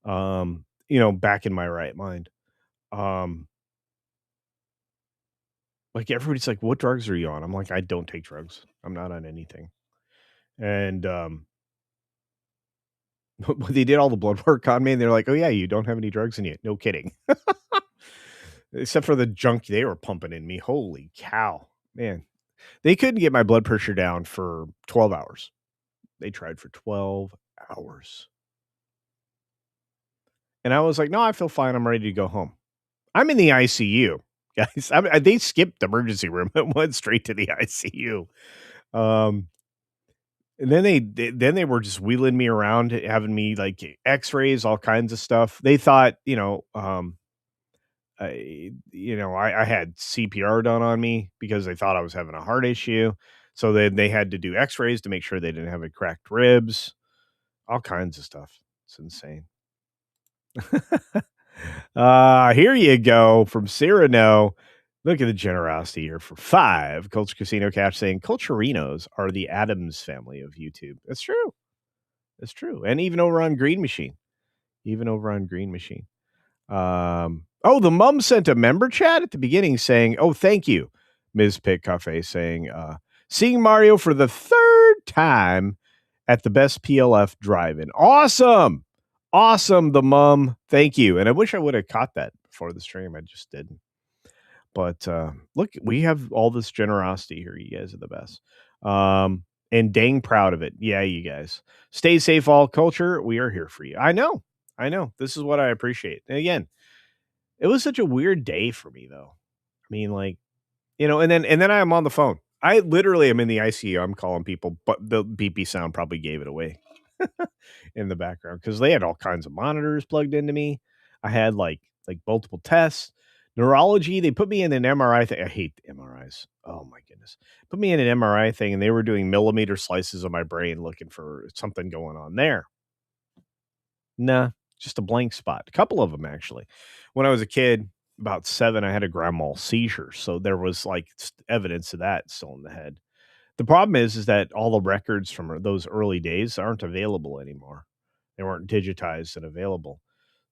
back in my right mind. Um, like everybody's like, "What drugs are you on?" I'm like, "I don't take drugs. I'm not on anything." And when they did all the blood work on me, and they're like, "Oh yeah, you don't have any drugs in you." No kidding. Except for the junk they were pumping in me. Holy cow, man! They couldn't get my blood pressure down for 12 hours. They tried for 12 hours. And I was like, "No, I feel fine. I'm ready to go home." I'm in the ICU, guys. They skipped the emergency room and went straight to the ICU. Um, and then they were just wheeling me around, having me like X-rays, all kinds of stuff. They thought, I had CPR done on me because they thought I was having a heart issue. So then they had to do X-rays to make sure they didn't have a cracked ribs, all kinds of stuff. It's insane. Here you go from Cyrano. Look at the generosity here for 5. Culture Casino Cash saying Culturinos are the Adams family of YouTube. That's true. That's true. And even over on Green Machine. Even over on Green Machine. The mom sent a member chat at the beginning saying, "Oh, thank you, Ms. Pick Cafe," saying, seeing Mario for the 3rd time at the best PLF drive-in. Awesome. Awesome, the mom. Thank you. And I wish I would have caught that before the stream. I just didn't. But look, we have all this generosity here. You guys are the best. And dang proud of it. Yeah, you guys. Stay safe, all culture. We are here for you. I know. I know. This is what I appreciate. And again, it was such a weird day for me though. I mean, like, and then I'm on the phone. I literally am in the ICU. I'm calling people, but the beepy sound probably gave it away in the background because they had all kinds of monitors plugged into me. I had like multiple tests. Neurology, they put me in an MRI thing. I hate MRIs. Oh my goodness. Put me in an MRI thing and they were doing millimeter slices of my brain looking for something going on there. Nah, just a blank spot. A couple of them actually. When I was a kid, about 7, I had a grand mal seizure. So there was like evidence of that still in the head. The problem is that all the records from those early days aren't available anymore. They weren't digitized and available.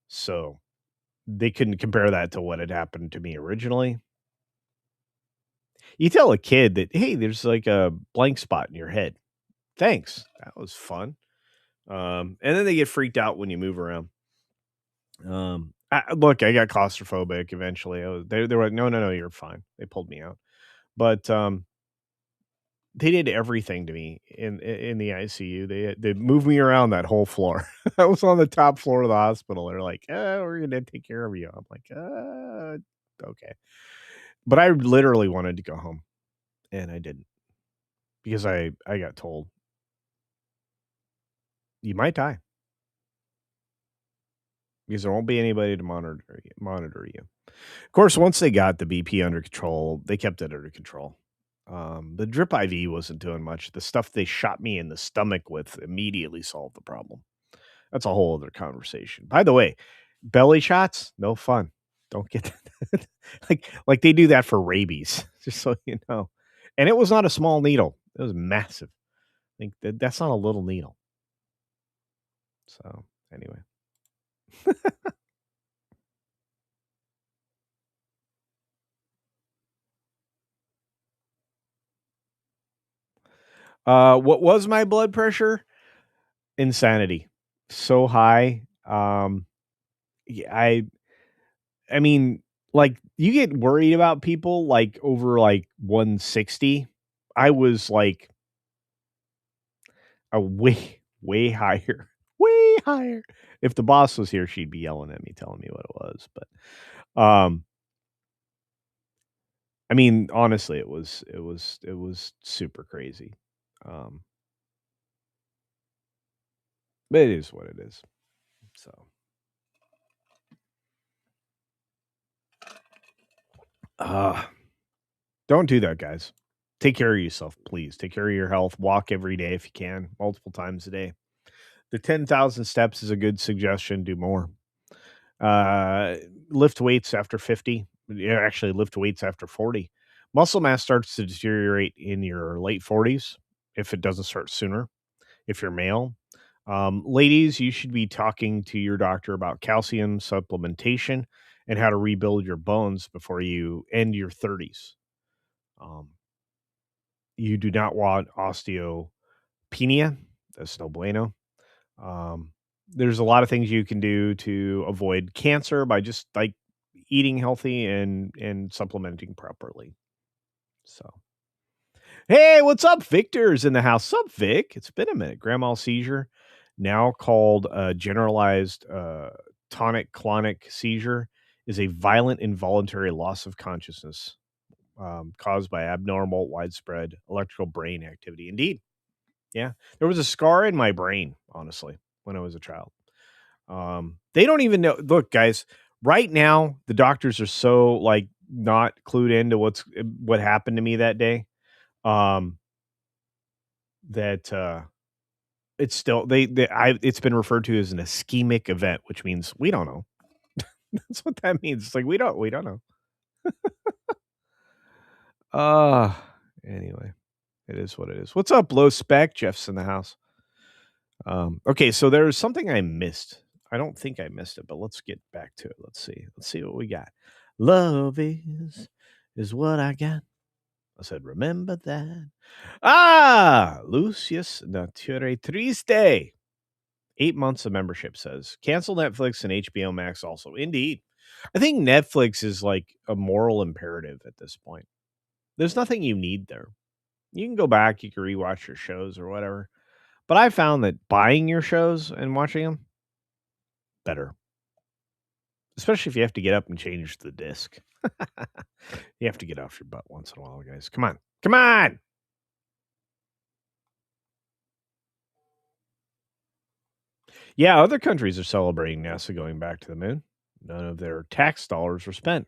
So they couldn't compare that to what had happened to me originally. You tell a kid that, hey, there's like a blank spot in your head. Thanks. That was fun. And then they get freaked out when you move around. Look, I got claustrophobic eventually. They were like, no, no, no, you're fine. They pulled me out. But they did everything to me in the ICU. They moved me around that whole floor. I was on the top floor of the hospital. They're like, we're gonna take care of you. I'm like, okay. But I literally wanted to go home, and I didn't because I got told you might die because there won't be anybody to monitor you. Of course, once they got the BP under control, they kept it under control. The drip IV wasn't doing much. The stuff they shot me in the stomach with immediately solved the problem. That's a whole other conversation. By the way, belly shots, no fun. Don't get that. like they do that for rabies, just so you know. And it was not a small needle. It was massive. I think that's not a little needle. So anyway. What was my blood pressure? Insanity. So high. Yeah, I mean, like, you get worried about people, like, over, like, 160. I was, like, a way, way higher, way higher. If the boss was here, she'd be yelling at me, telling me what it was, but, I mean, honestly, it was super crazy. Um, but it is what it is, so, uh, don't do that, guys. Take care of yourself, please. Take care of your health. Walk every day if you can, multiple times a day. The 10,000 steps is a good suggestion. Do more. Uh, Lift weights after 50. Yeah, actually, lift weights after 40. Muscle mass starts to deteriorate in your late 40s if it doesn't start sooner, if you're male. Ladies, you should be talking to your doctor about calcium supplementation and how to rebuild your bones before you end your 30s. Um, you do not want osteopenia. That's no bueno. Um, there's a lot of things you can do to avoid cancer by just like eating healthy and supplementing properly. So, hey, what's up? Victor's in the house. Sup, Vic? It's been a minute. Grandma seizure, now called generalized tonic clonic seizure, is a violent involuntary loss of consciousness caused by abnormal widespread electrical brain activity. Indeed, yeah, there was a scar in my brain, honestly, when I was a child. They don't even know. Look, guys, right now the doctors are so like not clued into what happened to me that day. Um, that it's still it's been referred to as an ischemic event, which means we don't know. That's what that means. It's like we don't know. Uh anyway, it is what it is. What's up, low spec? Jeff's in the house. Okay, so there's something I missed. I don't think I missed it, but let's get back to it. Let's see. Let's see what we got. Love is what I got. I said, remember that. Lucius Nature Triste. 8 months of membership says cancel Netflix and HBO Max also. Indeed. I think Netflix is like a moral imperative at this point. There's nothing you need there. You can go back, you can rewatch your shows or whatever. But I found that buying your shows and watching them better, especially if you have to get up and change the disc. You have to get off your butt once in a while, guys. Come on. Come on. Yeah, other countries are celebrating NASA going back to the moon. None of their tax dollars were spent.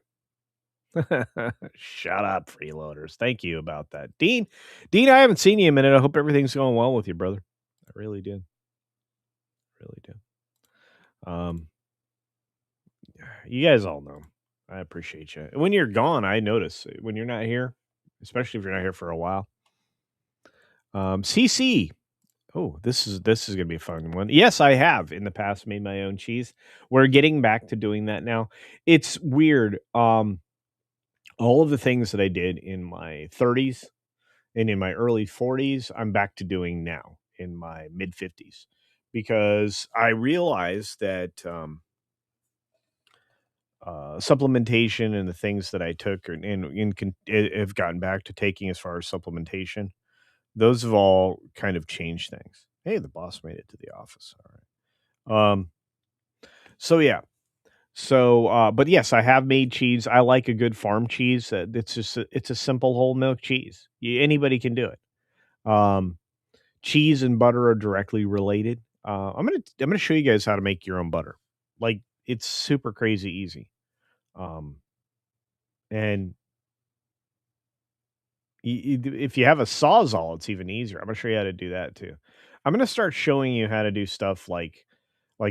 Shut up, freeloaders. Thank you about that. Dean, I haven't seen you in a minute. I hope everything's going well with you, brother. I really did. Really do. You guys all know. I appreciate you. When you're gone, I notice when you're not here, especially if you're not here for a while. CC. Oh, this is gonna be a fun one. Yes, I have in the past made my own cheese. We're getting back to doing that now. It's weird. All of the things that I did in my 30s and in my early 40s, I'm back to doing now in my mid 50s because I realized that supplementation and the things that I took have gotten back to taking as far as supplementation, those have all kind of changed things. Hey, the boss made it to the office. All right. So yeah. So, but yes, I have made cheese. I like a good farm cheese. It's a simple whole milk cheese. Anybody can do it. Um, Cheese and butter are directly related. I'm gonna show you guys how to make your own butter. Like it's super crazy easy. Um, and if you have a sawzall, it's even easier. I'm gonna show you how to do that too. I'm gonna start showing you how to do stuff like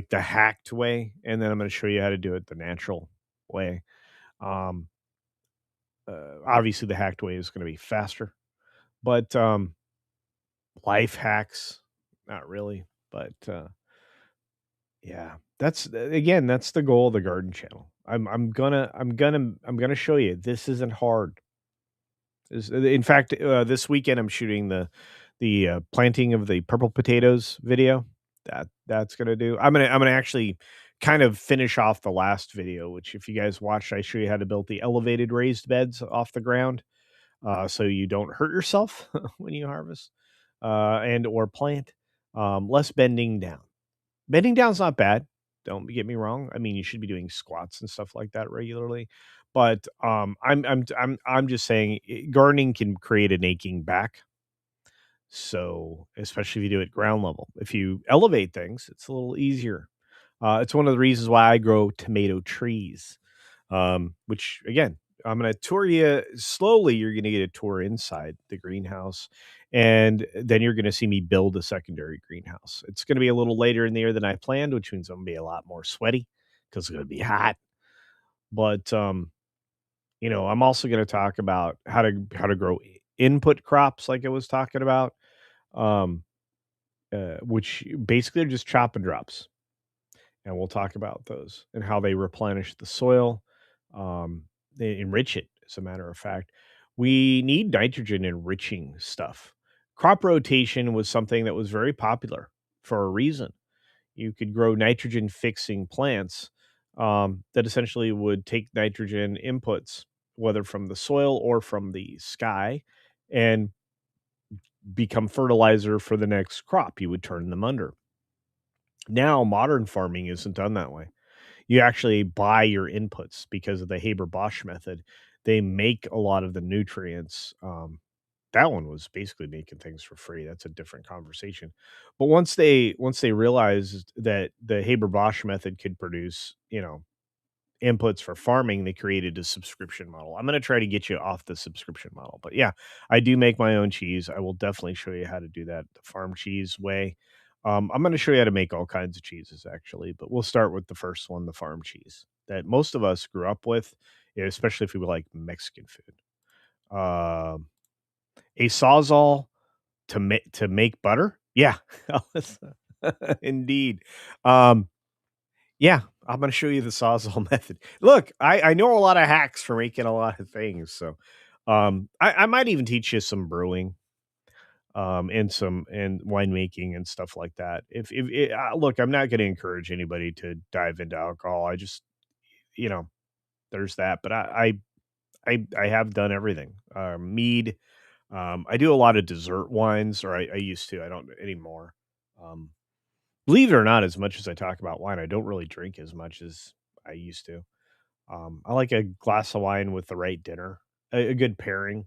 the hacked way, and then I'm gonna show you how to do it the natural way. Um, Obviously, the hacked way is gonna be faster, but life hacks, not really. But yeah, that's the goal of the garden channel. I'm gonna show you this isn't hard. In fact, this weekend I'm shooting the planting of the purple potatoes video. That's gonna do. I'm gonna actually kind of finish off the last video, which if you guys watched, I show you how to build the elevated raised beds off the ground, so you don't hurt yourself when you harvest and or plant. Less bending down. Bending down's not bad. Don't get me wrong. I mean, you should be doing squats and stuff like that regularly. But I'm just saying gardening can create an aching back. So, especially if you do it ground level. If you elevate things, it's a little easier. It's one of the reasons why I grow tomato trees, which again, I'm going to tour you slowly. You're going to get a tour inside the greenhouse, and then you're going to see me build a secondary greenhouse. It's going to be a little later in the year than I planned, which means I'm going to be a lot more sweaty because it's going to be hot. But I'm also going to talk about how to grow input crops, like I was talking about, um, which basically are just chop and drops, and we'll talk about those and how they replenish the soil. They enrich it, as a matter of fact. We need nitrogen enriching stuff. Crop rotation was something that was very popular for a reason. You could grow nitrogen fixing plants that essentially would take nitrogen inputs, whether from the soil or from the sky, and become fertilizer for the next crop. You would turn them under. Now, modern farming isn't done that way. You actually buy your inputs because of the Haber-Bosch method. They make a lot of the nutrients. That one was basically making things for free. That's a different conversation. But once they realized that the Haber-Bosch method could produce, inputs for farming, they created a subscription model. I'm going to try to get you off the subscription model. But yeah, I do make my own cheese. I will definitely show you how to do that the farm cheese way. I'm going to show you how to make all kinds of cheeses, actually, but we'll start with the first one, the farm cheese that most of us grew up with, especially if we like Mexican food. Um, a sawzall to make butter. Yeah, indeed. Um, yeah, I'm gonna show you the Sawzall method. Look, I know a lot of hacks for making a lot of things, so, I might even teach you some brewing, and winemaking and stuff like that. Look, I'm not gonna encourage anybody to dive into alcohol. I just you know, there's that, but I have done everything. Mead, I do a lot of dessert wines, or I used to, I don't anymore. Um Believe it or not, as much as I talk about wine, I don't really drink as much as I used to. I like a glass of wine with the right dinner, a good pairing.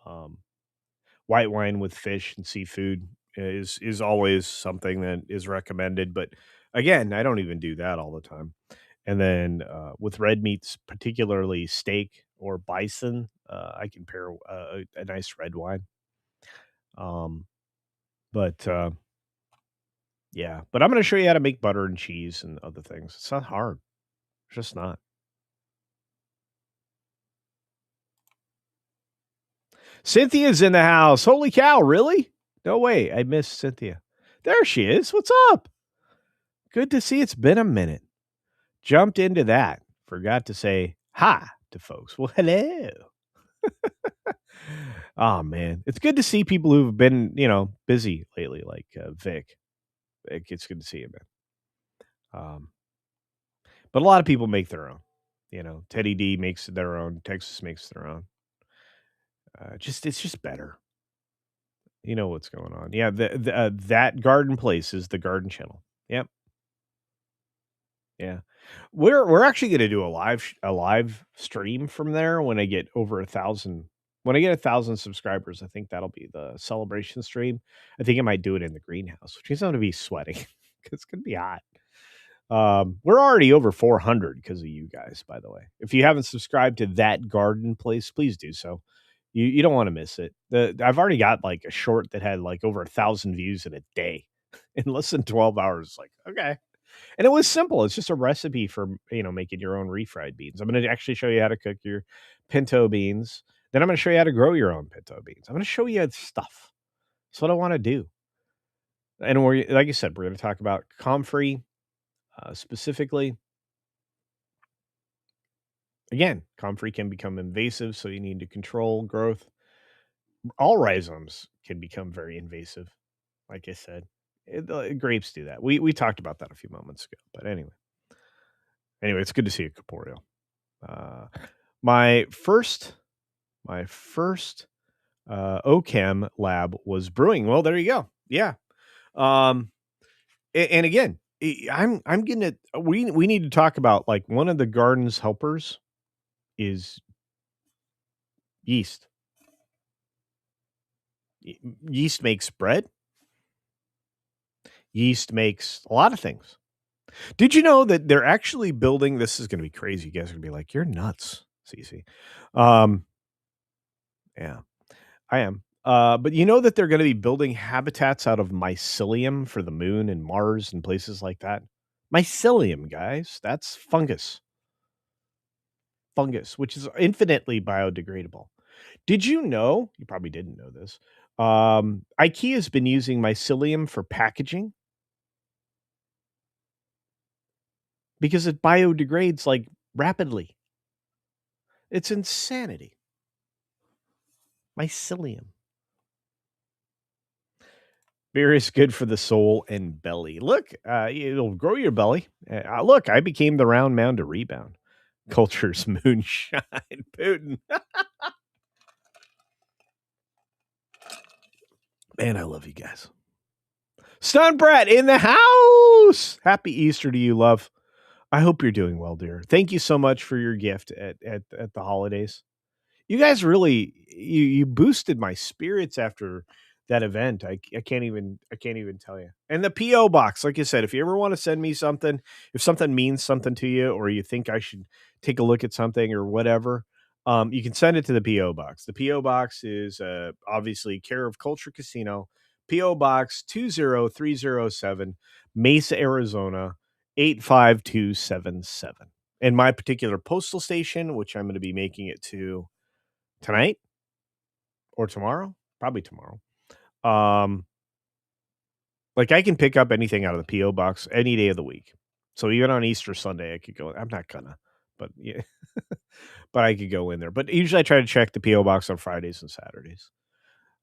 Um, White wine with fish and seafood is always something that is recommended, but again, I don't even do that all the time. And then with red meats, particularly steak or bison, I can pair a nice red wine. Um, but yeah, but I'm going to show you how to make butter and cheese and other things. It's not hard. It's just not. Cynthia's in the house. Holy cow, really? No way. I missed Cynthia. There she is. What's up? Good to see. It's been a minute. Jumped into that. Forgot to say hi to folks. Well, hello. Oh man, it's good to see people who've been, busy lately, like Vic. It's good to see you, man. But a lot of people make their own. Teddy D makes their own. Texas makes their own. It's just better. You know what's going on. Yeah, that garden place is the garden channel. Yep. Yeah. We're actually gonna do a live stream from there when I get over 1,000. When I get 1,000 subscribers, I think that'll be the celebration stream. I think I might do it in the greenhouse, which means I'm gonna be sweating 'cause it's gonna be hot. We're already over 400 because of you guys, by the way. If you haven't subscribed to that garden place, please do so. You don't want to miss it. I've already got like a short that had like over 1,000 views in a day in less than 12 hours. Like, okay. And it was simple. It's just a recipe for, making your own refried beans. I'm going to actually show you how to cook your pinto beans. Then I'm going to show you how to grow your own pinto beans. I'm going to show you stuff. That's what I want to do. And like I said, we're going to talk about comfrey specifically. Again, comfrey can become invasive, so you need to control growth. All rhizomes can become very invasive, like I said. Grapes do that. We talked about that a few moments ago. But anyway, it's good to see you, Corporeal. My first OChem lab was brewing. Well, there you go. Yeah. And again, I'm getting it. We need to talk about like one of the garden's helpers is yeast. Yeast makes bread. Yeast makes a lot of things. Did you know that they're actually building? This is going to be crazy. You guys are going to be like, "You're nuts, Cece." Yeah, I am. But you know that they're going to be building habitats out of mycelium for the moon and Mars and places like that. Mycelium, guys, that's fungus, which is infinitely biodegradable. Did you know? You probably didn't know this. IKEA has been using mycelium for packaging because it biodegrades like rapidly. It's insanity. Mycelium. Beer is good for the soul and belly. Look, it'll grow your belly. Look, I became the round mound to rebound. Culture's moonshine. Putin. Man, I love you guys. Stun Brett in the house. Happy Easter to you, love. I hope you're doing well, dear. Thank you so much for your gift at the holidays. You guys really you boosted my spirits after that event. I can't even tell you. And the PO box, like I said, if you ever want to send me something, if something means something to you, or you think I should take a look at something or whatever, you can send it to the PO box. The PO box is obviously care of Culture Casino, PO Box 20307, Mesa, Arizona 85277. And my particular postal station, which I'm going to be making it to tonight or tomorrow, probably tomorrow. Like I can pick up anything out of the PO box any day of the week. So even on Easter Sunday, I could go. I'm not gonna, but yeah, but I could go in there. But usually I try to check the PO box on Fridays and Saturdays.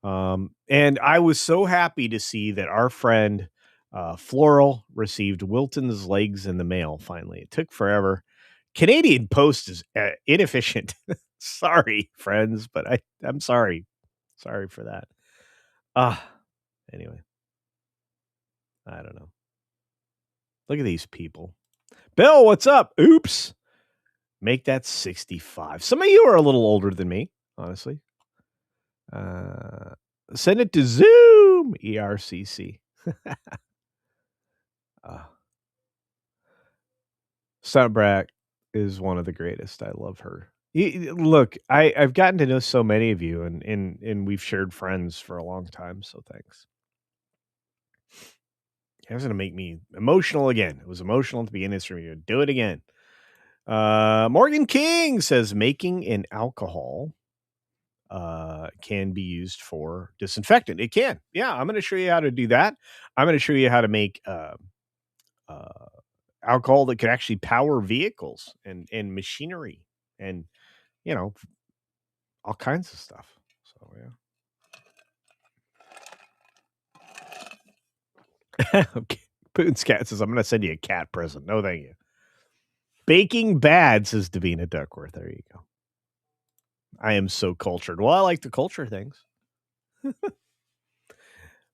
And I was so happy to see that our friend Floral received Wilton's legs in the mail. Finally, it took forever. Canadian Post is inefficient. Sorry, friends, but I'm sorry. Sorry for that. Anyway, I don't know. Look at these people. Bill, what's up? Oops. Make that 65. Some of you are a little older than me, honestly. Send it to Zoom, ERCC. Soundbrack is one of the greatest. I love her. Look, I've gotten to know so many of you, and we've shared friends for a long time. So thanks. It was going to make me emotional again. It was emotional at the beginning of this review. Do it again. Morgan King says making an alcohol can be used for disinfectant. It can. Yeah, I'm going to show you how to do that. I'm going to show you how to make alcohol that could actually power vehicles and machinery and, all kinds of stuff. So, yeah. Okay. Poon's cat says, I'm going to send you a cat present. No, thank you. Baking bad, says Davina Duckworth. There you go. I am so cultured. Well, I like to culture things.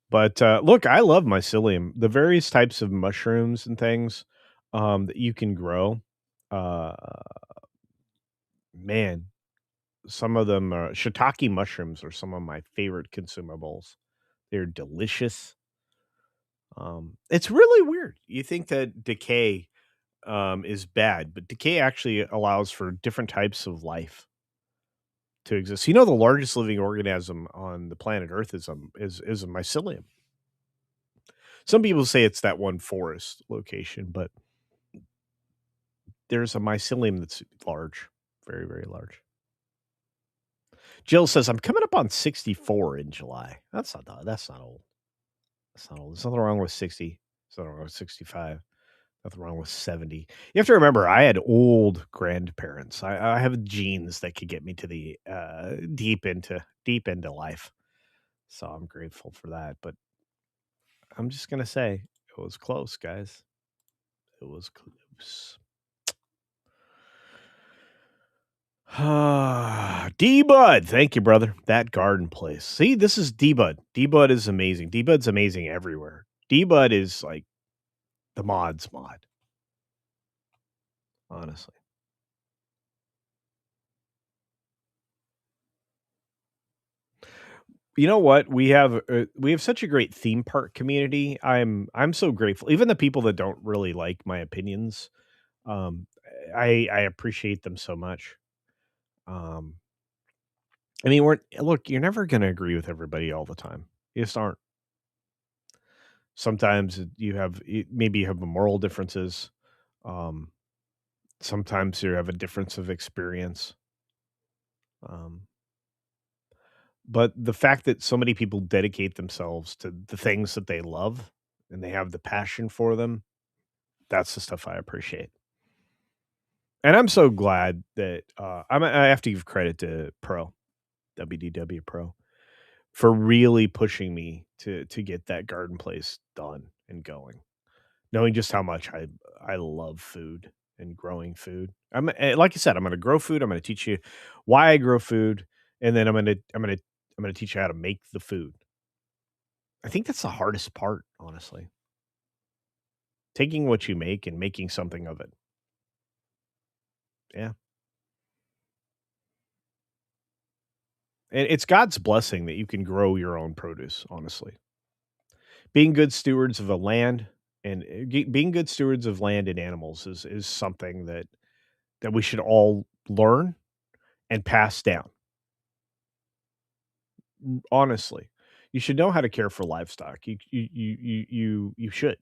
But look, I love mycelium. The various types of mushrooms and things that you can grow. Uh, man, some of them are shiitake mushrooms are some of my favorite consumables. They're delicious. It's really weird. You think that decay is bad, but decay actually allows for different types of life to exist. You know, the largest living organism on the planet Earth is a mycelium. Some people say it's that one forest location, but there's a mycelium that's large, very, very large. Jill says, I'm coming up on 64 in July. That's not old. That's not old. There's nothing wrong with 60. There's nothing wrong with 65. Nothing wrong with 70. You have to remember, I had old grandparents. I have genes that could get me to the deep into life. So I'm grateful for that. But I'm just gonna say it was close, guys. It was close. D Bud, thank you, brother. That garden place. See, this is D Bud. D Bud is amazing. D Bud's amazing everywhere. D Bud is like the mod's mod, honestly. You know what? We have such a great theme park community. I'm so grateful. Even the people that don't really like my opinions, um, I appreciate them so much. Um, I mean, you're never going to agree with everybody all the time. You just aren't. Sometimes maybe you have moral differences. Um, Sometimes you have a difference of experience. Um, but the fact that so many people dedicate themselves to the things that they love and they have the passion for them, that's the stuff I appreciate. And I'm so glad that I have to give credit to Pro WDW Pro for really pushing me to get that garden place done and going, knowing just how much I love food and growing food. Like you said, I'm going to grow food. I'm going to teach you why I grow food, and then I'm going to teach you how to make the food. I think that's the hardest part, honestly. Taking what you make and making something of it. Yeah. And it's God's blessing that you can grow your own produce, honestly. Being good stewards of a land and being good stewards of land and animals is something that we should all learn and pass down. Honestly, you should know how to care for livestock. You should.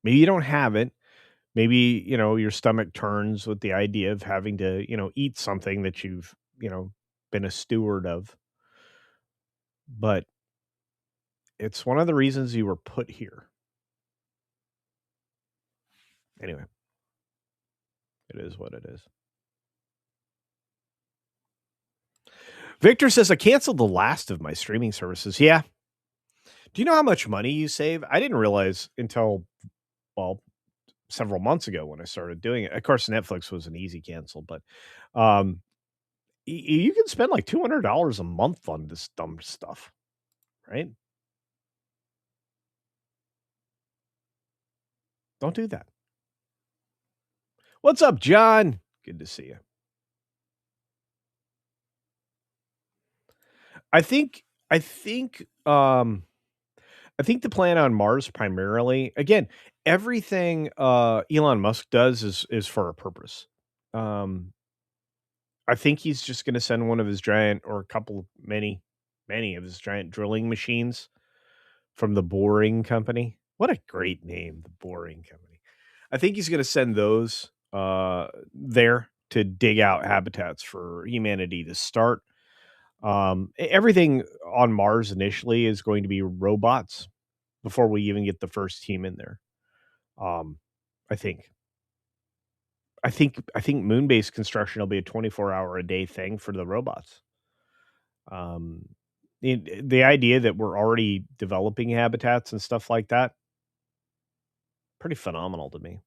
Maybe you don't have it. Maybe your stomach turns with the idea of having to eat something that you've been a steward of. But it's one of the reasons you were put here. Anyway, it is what it is. Victor says, I canceled the last of my streaming services. Yeah. Do you know how much money you save? I didn't realize until, well, several months ago when I started doing it. Of course, Netflix was an easy cancel, but um, you can spend like $200 a month on this dumb stuff, right? Don't do that. What's up, John? Good to see you. I think I think I think the plan on Mars primarily, again, everything Elon Musk does is for a purpose. Um I think he's just going to send one of his giant or a couple many of his giant drilling machines from the Boring Company. What a great name, the Boring Company. I think he's going to send those there to dig out habitats for humanity to start. Everything on Mars initially is going to be robots before we even get the first team in there. Um, I think. I think moon-based construction will be a 24-hour a day thing for the robots. Um, the idea that we're already developing habitats and stuff like that, Pretty phenomenal to me.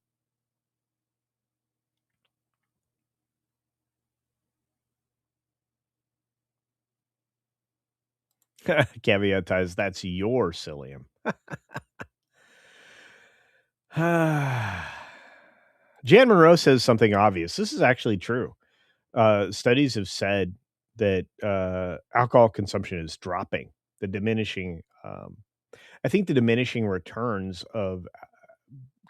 Caveat ties, that's your psyllium. Jan Monroe says something obvious. This is actually true. Studies have said that alcohol consumption is dropping. The diminishing, I think, the diminishing returns of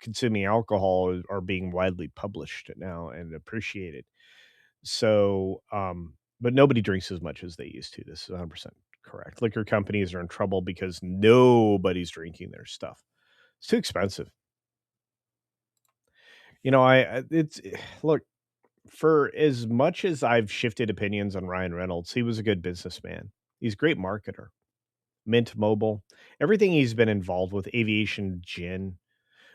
consuming alcohol are being widely published now and appreciated. So, but nobody drinks as much as they used to. This is 100% correct. Liquor companies are in trouble because nobody's drinking their stuff. It's too expensive. It's look, for as much as I've shifted opinions on Ryan Reynolds, he was a good businessman. He's a great marketer. Mint Mobile, everything he's been involved with, aviation, gin.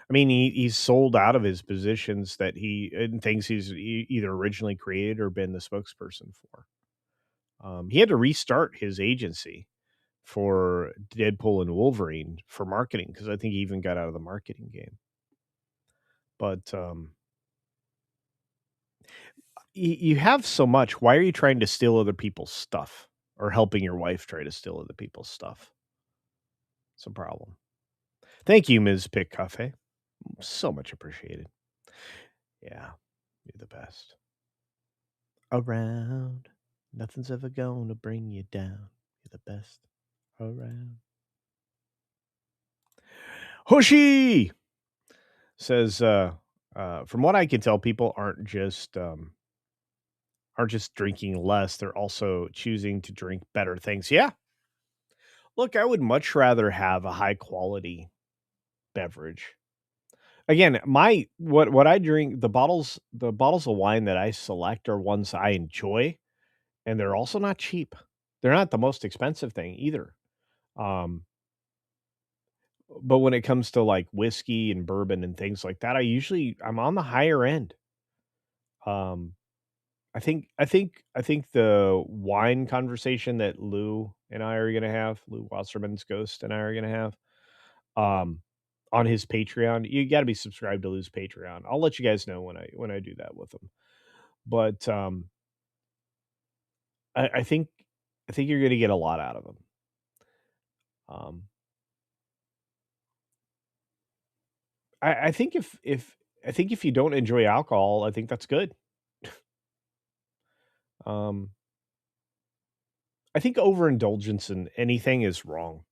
I mean, he's sold out of his positions that he and things he's either originally created or been the spokesperson for. He had to restart his agency for Deadpool and Wolverine for marketing because I think he even got out of the marketing game. But you have so much. Why are you trying to steal other people's stuff or helping your wife try to steal other people's stuff? It's a problem. Thank you, Ms. Pick Cafe. So much appreciated. Yeah, you're the best. Around. Nothing's ever going to bring you down. You're the best around. Hoshi says, from what I can tell, people aren't just drinking less; they're also choosing to drink better things. Yeah, look, I would much rather have a high quality beverage. Again, my what I drink, the bottles of wine that I select are ones I enjoy, and they're also not cheap. They're not the most expensive thing either. Um, but when it comes to like whiskey and bourbon and things like that, I'm on the higher end. Um, I think the wine conversation that Lou and I are gonna have, Lou Wasserman's ghost and I are gonna have, um, on his Patreon. You got to be subscribed to Lou's Patreon. I'll let you guys know when I do that with him. But I think you're gonna get a lot out of him. Um, I think if you don't enjoy alcohol, I think that's good. Um, I think overindulgence in anything is wrong.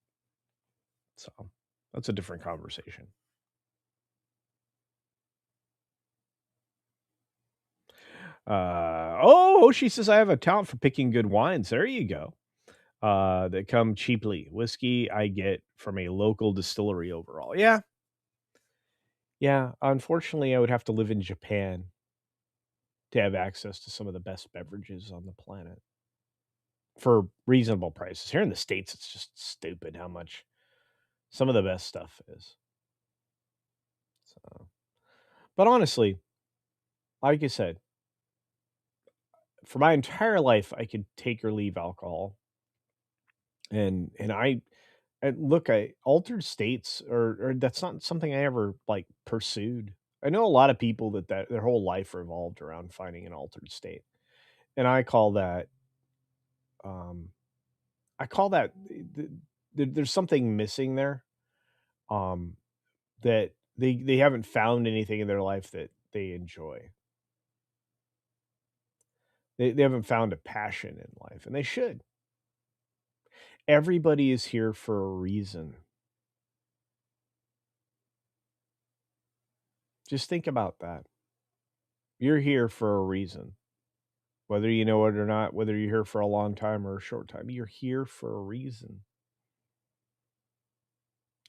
So that's a different conversation. She says I have a talent for picking good wines. There you go. That come cheaply. Whiskey I get from a local distillery overall. Yeah. Yeah. Unfortunately, I would have to live in Japan to have access to some of the best beverages on the planet for reasonable prices. Here in the States, it's just stupid how much some of the best stuff is. So, but honestly, like I said, for my entire life, I could take or leave alcohol, and look, I altered states or that's not something I ever like pursued. I know a lot of people that their whole life revolved around finding an altered state, and um, I call that there's something missing there. Um, that they haven't found anything in their life that they enjoy. They haven't found a passion in life, and they should. Everybody is here for a reason. Just think about that. You're here for a reason. Whether you know it or not, whether you're here for a long time or a short time, you're here for a reason.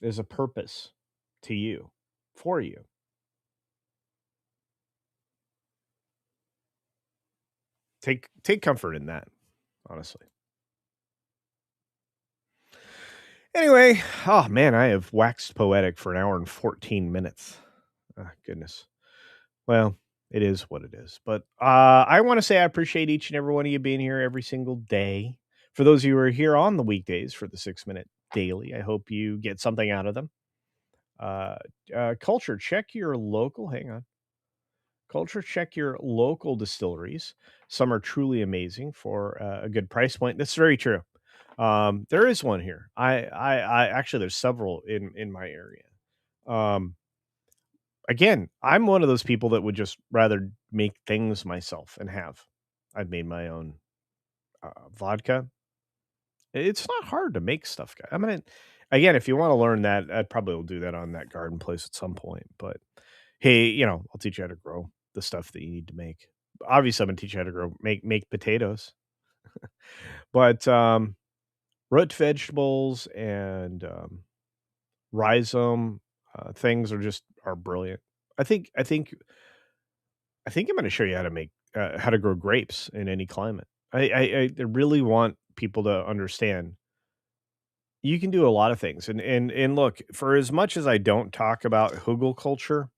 There's a purpose to you, for you. Take comfort in that, honestly. Anyway, oh man, I have waxed poetic for an hour and 14 minutes. Ah, goodness. Well, it is what it is. But I want to say I appreciate each and every one of you being here every single day. For those of you who are here on the weekdays for the 6 minute daily, I hope you get something out of them. Uh, Culture, check your local. Hang on. Culture, check your local distilleries. Some are truly amazing for a good price point. That's very true. There is one here. I actually, there's several in my area. Um, Again, I'm one of those people that would just rather make things myself and have. I've made my own vodka. It's not hard to make stuff. I mean, again, if you want to learn that, I probably will do that on that garden place at some point. But hey, I'll teach you how to grow the stuff that you need to make. Obviously, I'm gonna teach you how to make potatoes, but root vegetables and rhizome things are brilliant. I think I think I think I'm going to show you how to grow grapes in any climate. I really want people to understand you can do a lot of things. And look, for as much as I don't talk about hugel culture,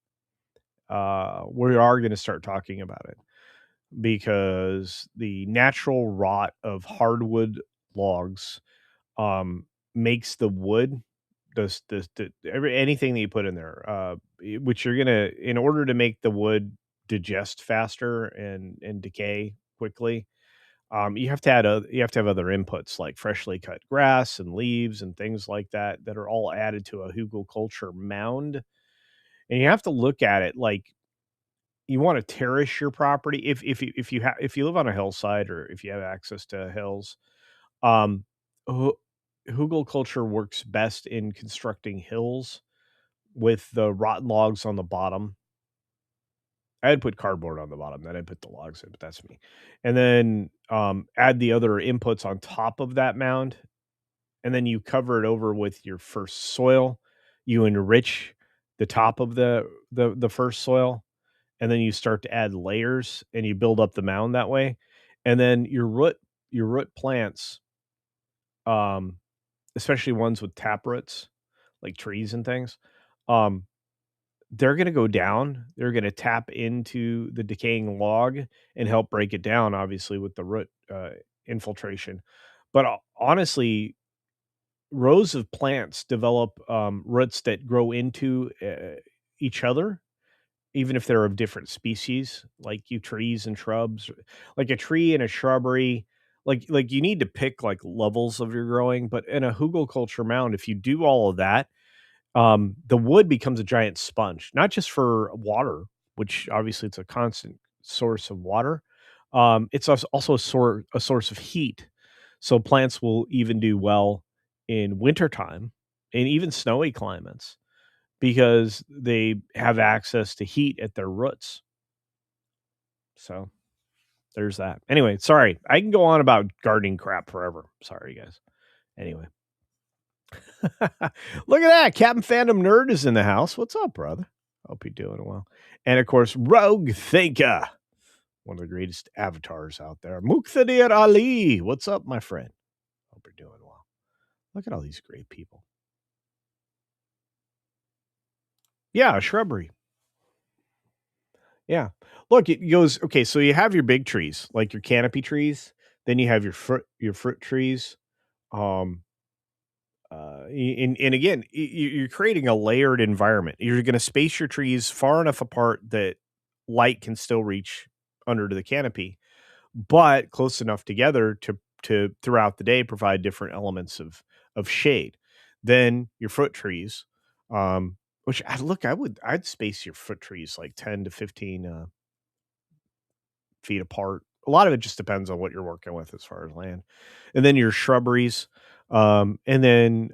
we are going to start talking about it because the natural rot of hardwood logs makes the wood anything that you put in there, which you're gonna in order to make the wood digest faster and decay quickly. You have to have other inputs like freshly cut grass and leaves and things like that are all added to a hugel culture mound. And you have to look at it like you want to terrace your property if you live on a hillside or if you have access to hills. um hu- Hugel culture works best in constructing hills with the rotten logs on the bottom. I'd put cardboard on the bottom, then I'd put the logs in, but that's me. And then add the other inputs on top of that mound, and then you cover it over with your first soil. You enrich the top of the first soil, and then you start to add layers and you build up the mound that way. And then your root plants, um, especially ones with tap roots, like trees and things, um, they're going to go down. They're going to tap into the decaying log and help break it down, obviously, with the root infiltration. But honestly, rows of plants develop roots that grow into each other, even if they're of different species, like you trees and shrubs, like a tree and a shrubbery. Like you need to pick like levels of your growing, but in a hugel culture mound, if you do all of that, the wood becomes a giant sponge, not just for water, which obviously it's a constant source of water. It's also a source of heat. So plants will even do well in wintertime and even snowy climates because they have access to heat at their roots. So there's that. Anyway, sorry. I can go on about gardening crap forever. Sorry, guys. Anyway. Look at that. Captain Phantom Nerd is in the house. What's up, brother? Hope you're doing well. And of course, Rogue Thinker, one of the greatest avatars out there. Muqtadir Ali. What's up, my friend? Hope you're doing well. Look at all these great people. Yeah, a shrubbery. Yeah. Look, it goes okay, so you have your big trees, like your canopy trees, then you have your fruit trees. Um and again, you're creating a layered environment. You're going to space your trees far enough apart that light can still reach under to the canopy, but close enough together to throughout the day provide different elements of shade. Then your fruit trees, which I'd space your fruit trees like 10 to 15 feet apart. A lot of it just depends on what you're working with as far as land. And then your shrubberies, and then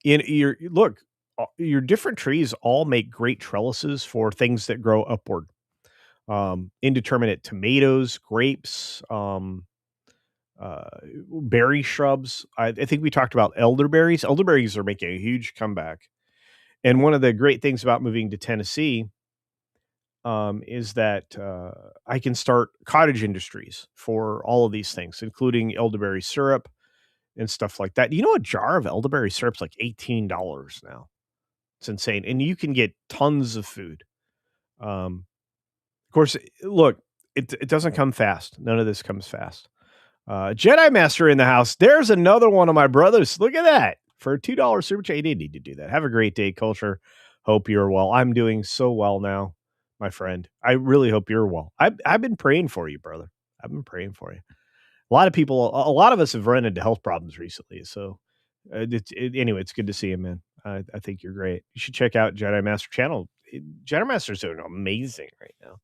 in your look, your different trees all make great trellises for things that grow upward. Indeterminate tomatoes, grapes, uh, berry shrubs. I think we talked about elderberries. Elderberries are making a huge comeback. And one of the great things about moving to Tennessee is that I can start cottage industries for all of these things, including elderberry syrup and stuff like that. You know, a jar of elderberry syrup's like $18 now. It's insane, and you can get tons of food. Of course, look, it doesn't come fast. None of this comes fast. Jedi Master in the house. There's another one of my brothers. Look at that for a $2 super chat. You didn't need to do that. Have a great day, culture. Hope you're well. I'm doing so well now, my friend. I really hope you're well. I've been praying for you, brother. I've been praying for you. A lot of people, a lot of us have run into health problems recently. So, anyway, it's good to see you, man. I think you're great. You should check out Jedi Master channel. Jedi Master's doing amazing right now.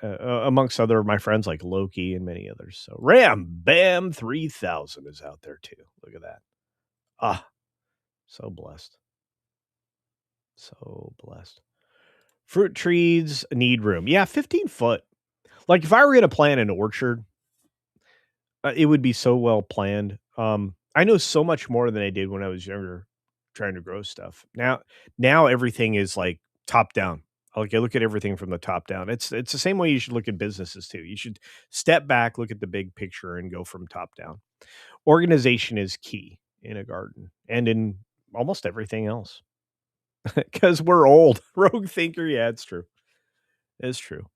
Amongst other of my friends like Loki and many others. So Ram Bam 3000 is out there too. Look at that. Ah, so blessed. So blessed. Fruit trees need room. Yeah, 15 foot. Like if I were going to plant an orchard, it would be so well planned. I know so much more than I did when I was younger trying to grow stuff. Now everything is like top down. Like I look at everything from the top down. It's the same way you should look at businesses too. You should step back, look at the big picture and go from top down. Organization is key in a garden and in almost everything else. Cuz we're old. Rogue thinker, yeah, it's true. It's true.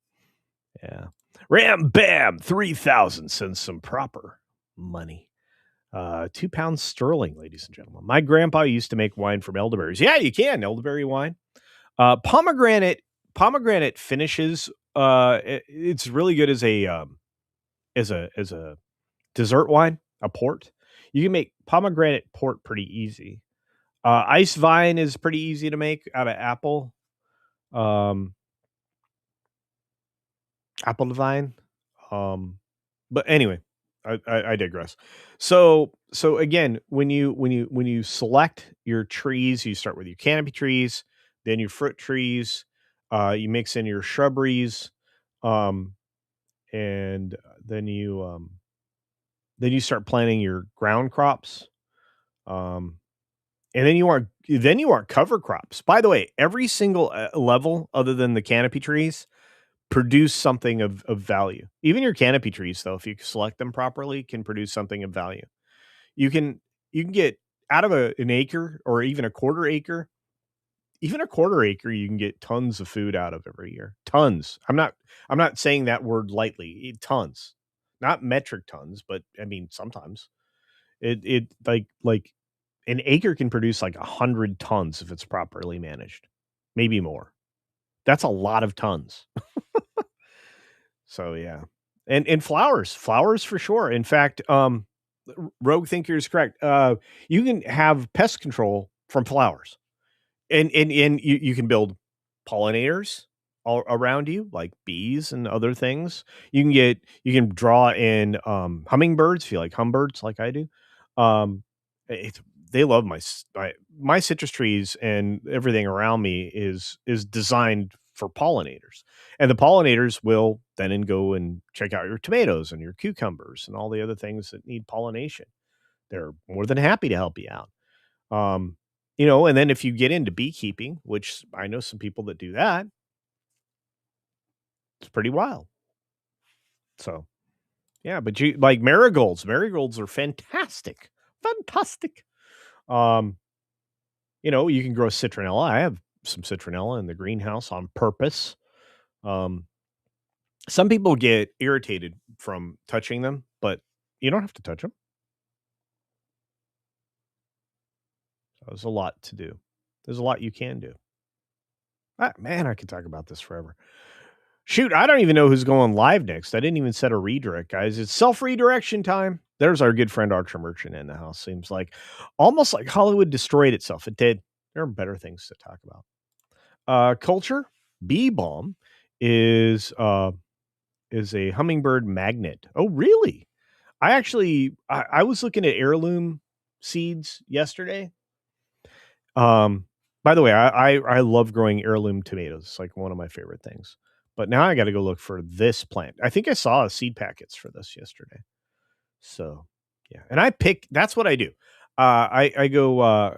Yeah. Ram Bam 3000 sends some proper money. 2 pounds sterling, ladies and gentlemen. My grandpa used to make wine from elderberries. Yeah, you can elderberry wine. Pomegranate finishes. It's really good as a dessert wine, a port. You can make pomegranate port pretty easy. Ice vine is pretty easy to make out of apple. Um, apple vine. But anyway, I digress. So again, when you select your trees, you start with your canopy trees, then your fruit trees, you mix in your shrubberies, um, and then you start planting your ground crops, um, and then you want cover crops. By the way, every single level other than the canopy trees produce something of value. Even your canopy trees, though, if you select them properly, can produce something of value. You can you can get out of an acre or even a quarter acre, even a quarter acre, you can get tons of food out of every year. Tons. I'm not saying that word lightly. Tons, not metric tons, but I mean sometimes it like an acre can produce like 100 tons if it's properly managed, maybe more. That's a lot of tons. So yeah, and flowers for sure. In fact, Rogue Thinker is correct. You can have pest control from flowers, and you can build pollinators all around you, like bees and other things. You can draw in hummingbirds if you like hummingbirds, like I do. Um, it's they love my citrus trees and everything around me is designed for pollinators, and the pollinators will then go and check out your tomatoes and your cucumbers and all the other things that need pollination. They're more than happy to help you out. Um, and then if you get into beekeeping, which I know some people that do that, it's pretty wild. So, yeah, but you like marigolds. Marigolds are fantastic. Fantastic. Um, you can grow citronella. I have some citronella in the greenhouse on purpose. Um, some people get irritated from touching them, but you don't have to touch them. There's a lot to do. There's a lot you can do. Man, I could talk about this forever. Shoot, I don't even know who's going live next. I didn't even set a redirect, guys. It's self-redirection time. There's our good friend Archer Merchant in the house. Seems like almost like Hollywood destroyed itself. It did. There are better things to talk about. Culture Bee Balm is a hummingbird magnet. Oh, really? I was looking at heirloom seeds yesterday. By the way, I love growing heirloom tomatoes. It's like one of my favorite things. But now I got to go look for this plant. I think I saw seed packets for this yesterday. So yeah, and I pick. That's what I do. I go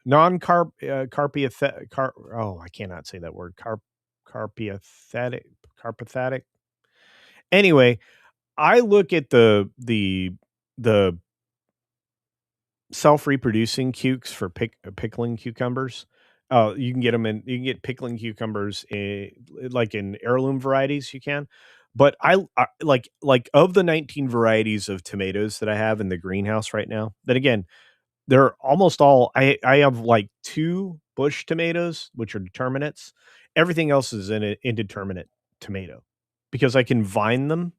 non carp oh, I cannot say that word. Carpathatic. Anyway, I look at the self-reproducing cukes for pickling cucumbers. You can get them in. You can get pickling cucumbers like in heirloom varieties. You can, but I like of the 19 varieties of tomatoes that I have in the greenhouse right now. Then again, they're almost all. I have like two bush tomatoes, which are determinates. Everything else is an indeterminate tomato because I can vine them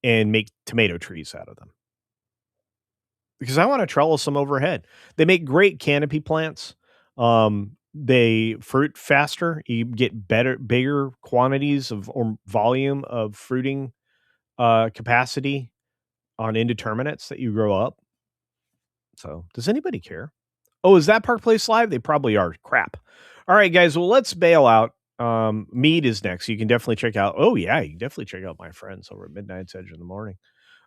and make tomato trees out of them. Because I want to trellis them overhead. They make great canopy plants. They fruit faster. You get bigger quantities of or volume of fruiting capacity on indeterminates that you grow up. So, does anybody care? Oh, is that Park Place Live? They probably are. Crap. All right, guys. Well, let's bail out. Mead is next. You can definitely check out. Oh, yeah. You can definitely check out my friends over at Midnight's Edge in the morning.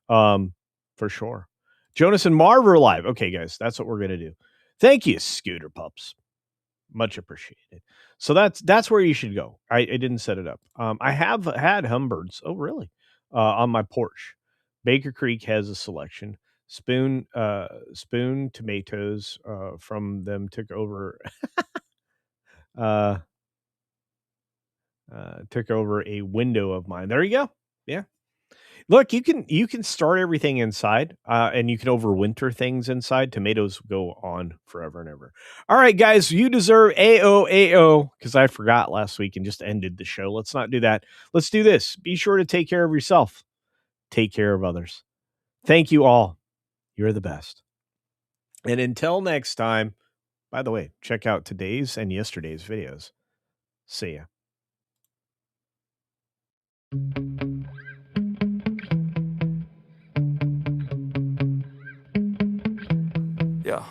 For sure. Jonas and Marv are live. Okay, guys. That's what we're going to do. Thank you, Scooter Pups. Much appreciated. So that's where you should go. I didn't set it up. I have had Humbirds. Oh, really? On my porch. Baker Creek has a selection. Spoon tomatoes from them took over took over a window of mine. There you go. Yeah. Look, you can start everything inside, and you can overwinter things inside. Tomatoes go on forever and ever. All right, guys, you deserve AO because I forgot last week and just ended the show. Let's not do that. Let's do this. Be sure to take care of yourself. Take care of others. Thank you all. You're the best. And until next time, by the way, check out today's and yesterday's videos. See ya. Yeah.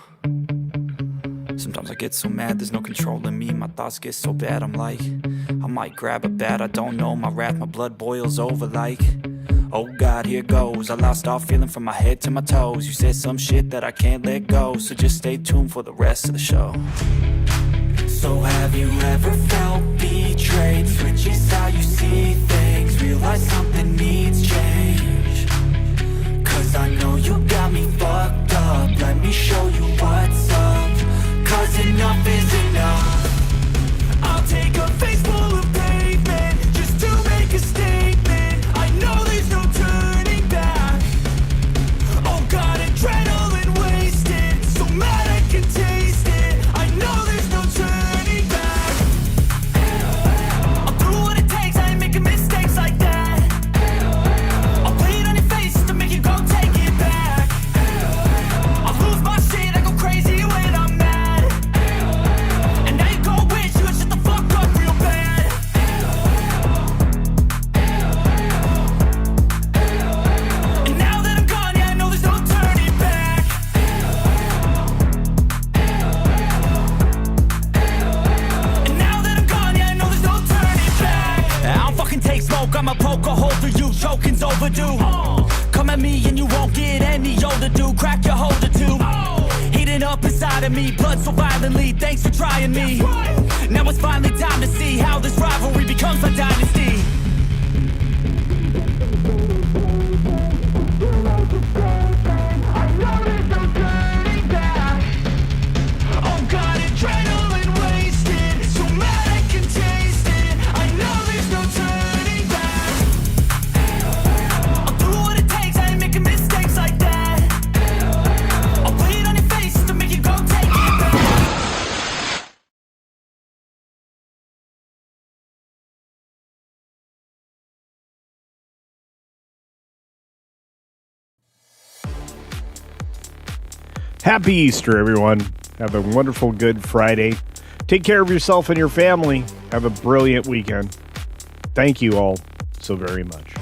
Sometimes I get so mad, there's no controlling me. My thoughts get so bad, I'm like, I might grab a bat, I don't know. My wrath, my blood boils over like, oh God, here goes. I lost all feeling from my head to my toes. You said some shit that I can't let go, so just stay tuned for the rest of the show. So have you ever felt betrayed? Switches how you see things, realize something needs change. Cause I know you got me fucked up, let me show you what's up. Cause enough is enough. I'll take a face full of pavement just to make a statement. I know there's no turning back. Oh God, adrenaline wasted, so mad I can taste it. I know there's no turning back. I'll do what it takes, I ain't making mistakes like that. I'll play it on your face to make you go take it back. I'll lose my shit, I go crazy when I'm mad. And now you go wish you would shut the fuck up real bad. And now that I'm gone, yeah, I know there's no turning back. And now that I'm gone, yeah, I know there's no turning back. I don't fucking take smoke, I'ma poke a hole through you, choking's overdue. Come at me and you won't get any older, dude. Crack your holder too. Heating up inside of me, blood so violently, thanks for trying me. Now it's finally time to see how this rivalry becomes a dynasty. I know there's no turning back. Oh God, adrenaline wasted, so mad I can taste it. I know there's no turning back. I'll do what it takes, I ain't making mistakes like that. I'll play it on your face to make you go take it back. Happy Easter, everyone. Have a wonderful Good Friday. Take care of yourself and your family. Have a brilliant weekend. Thank you all so very much.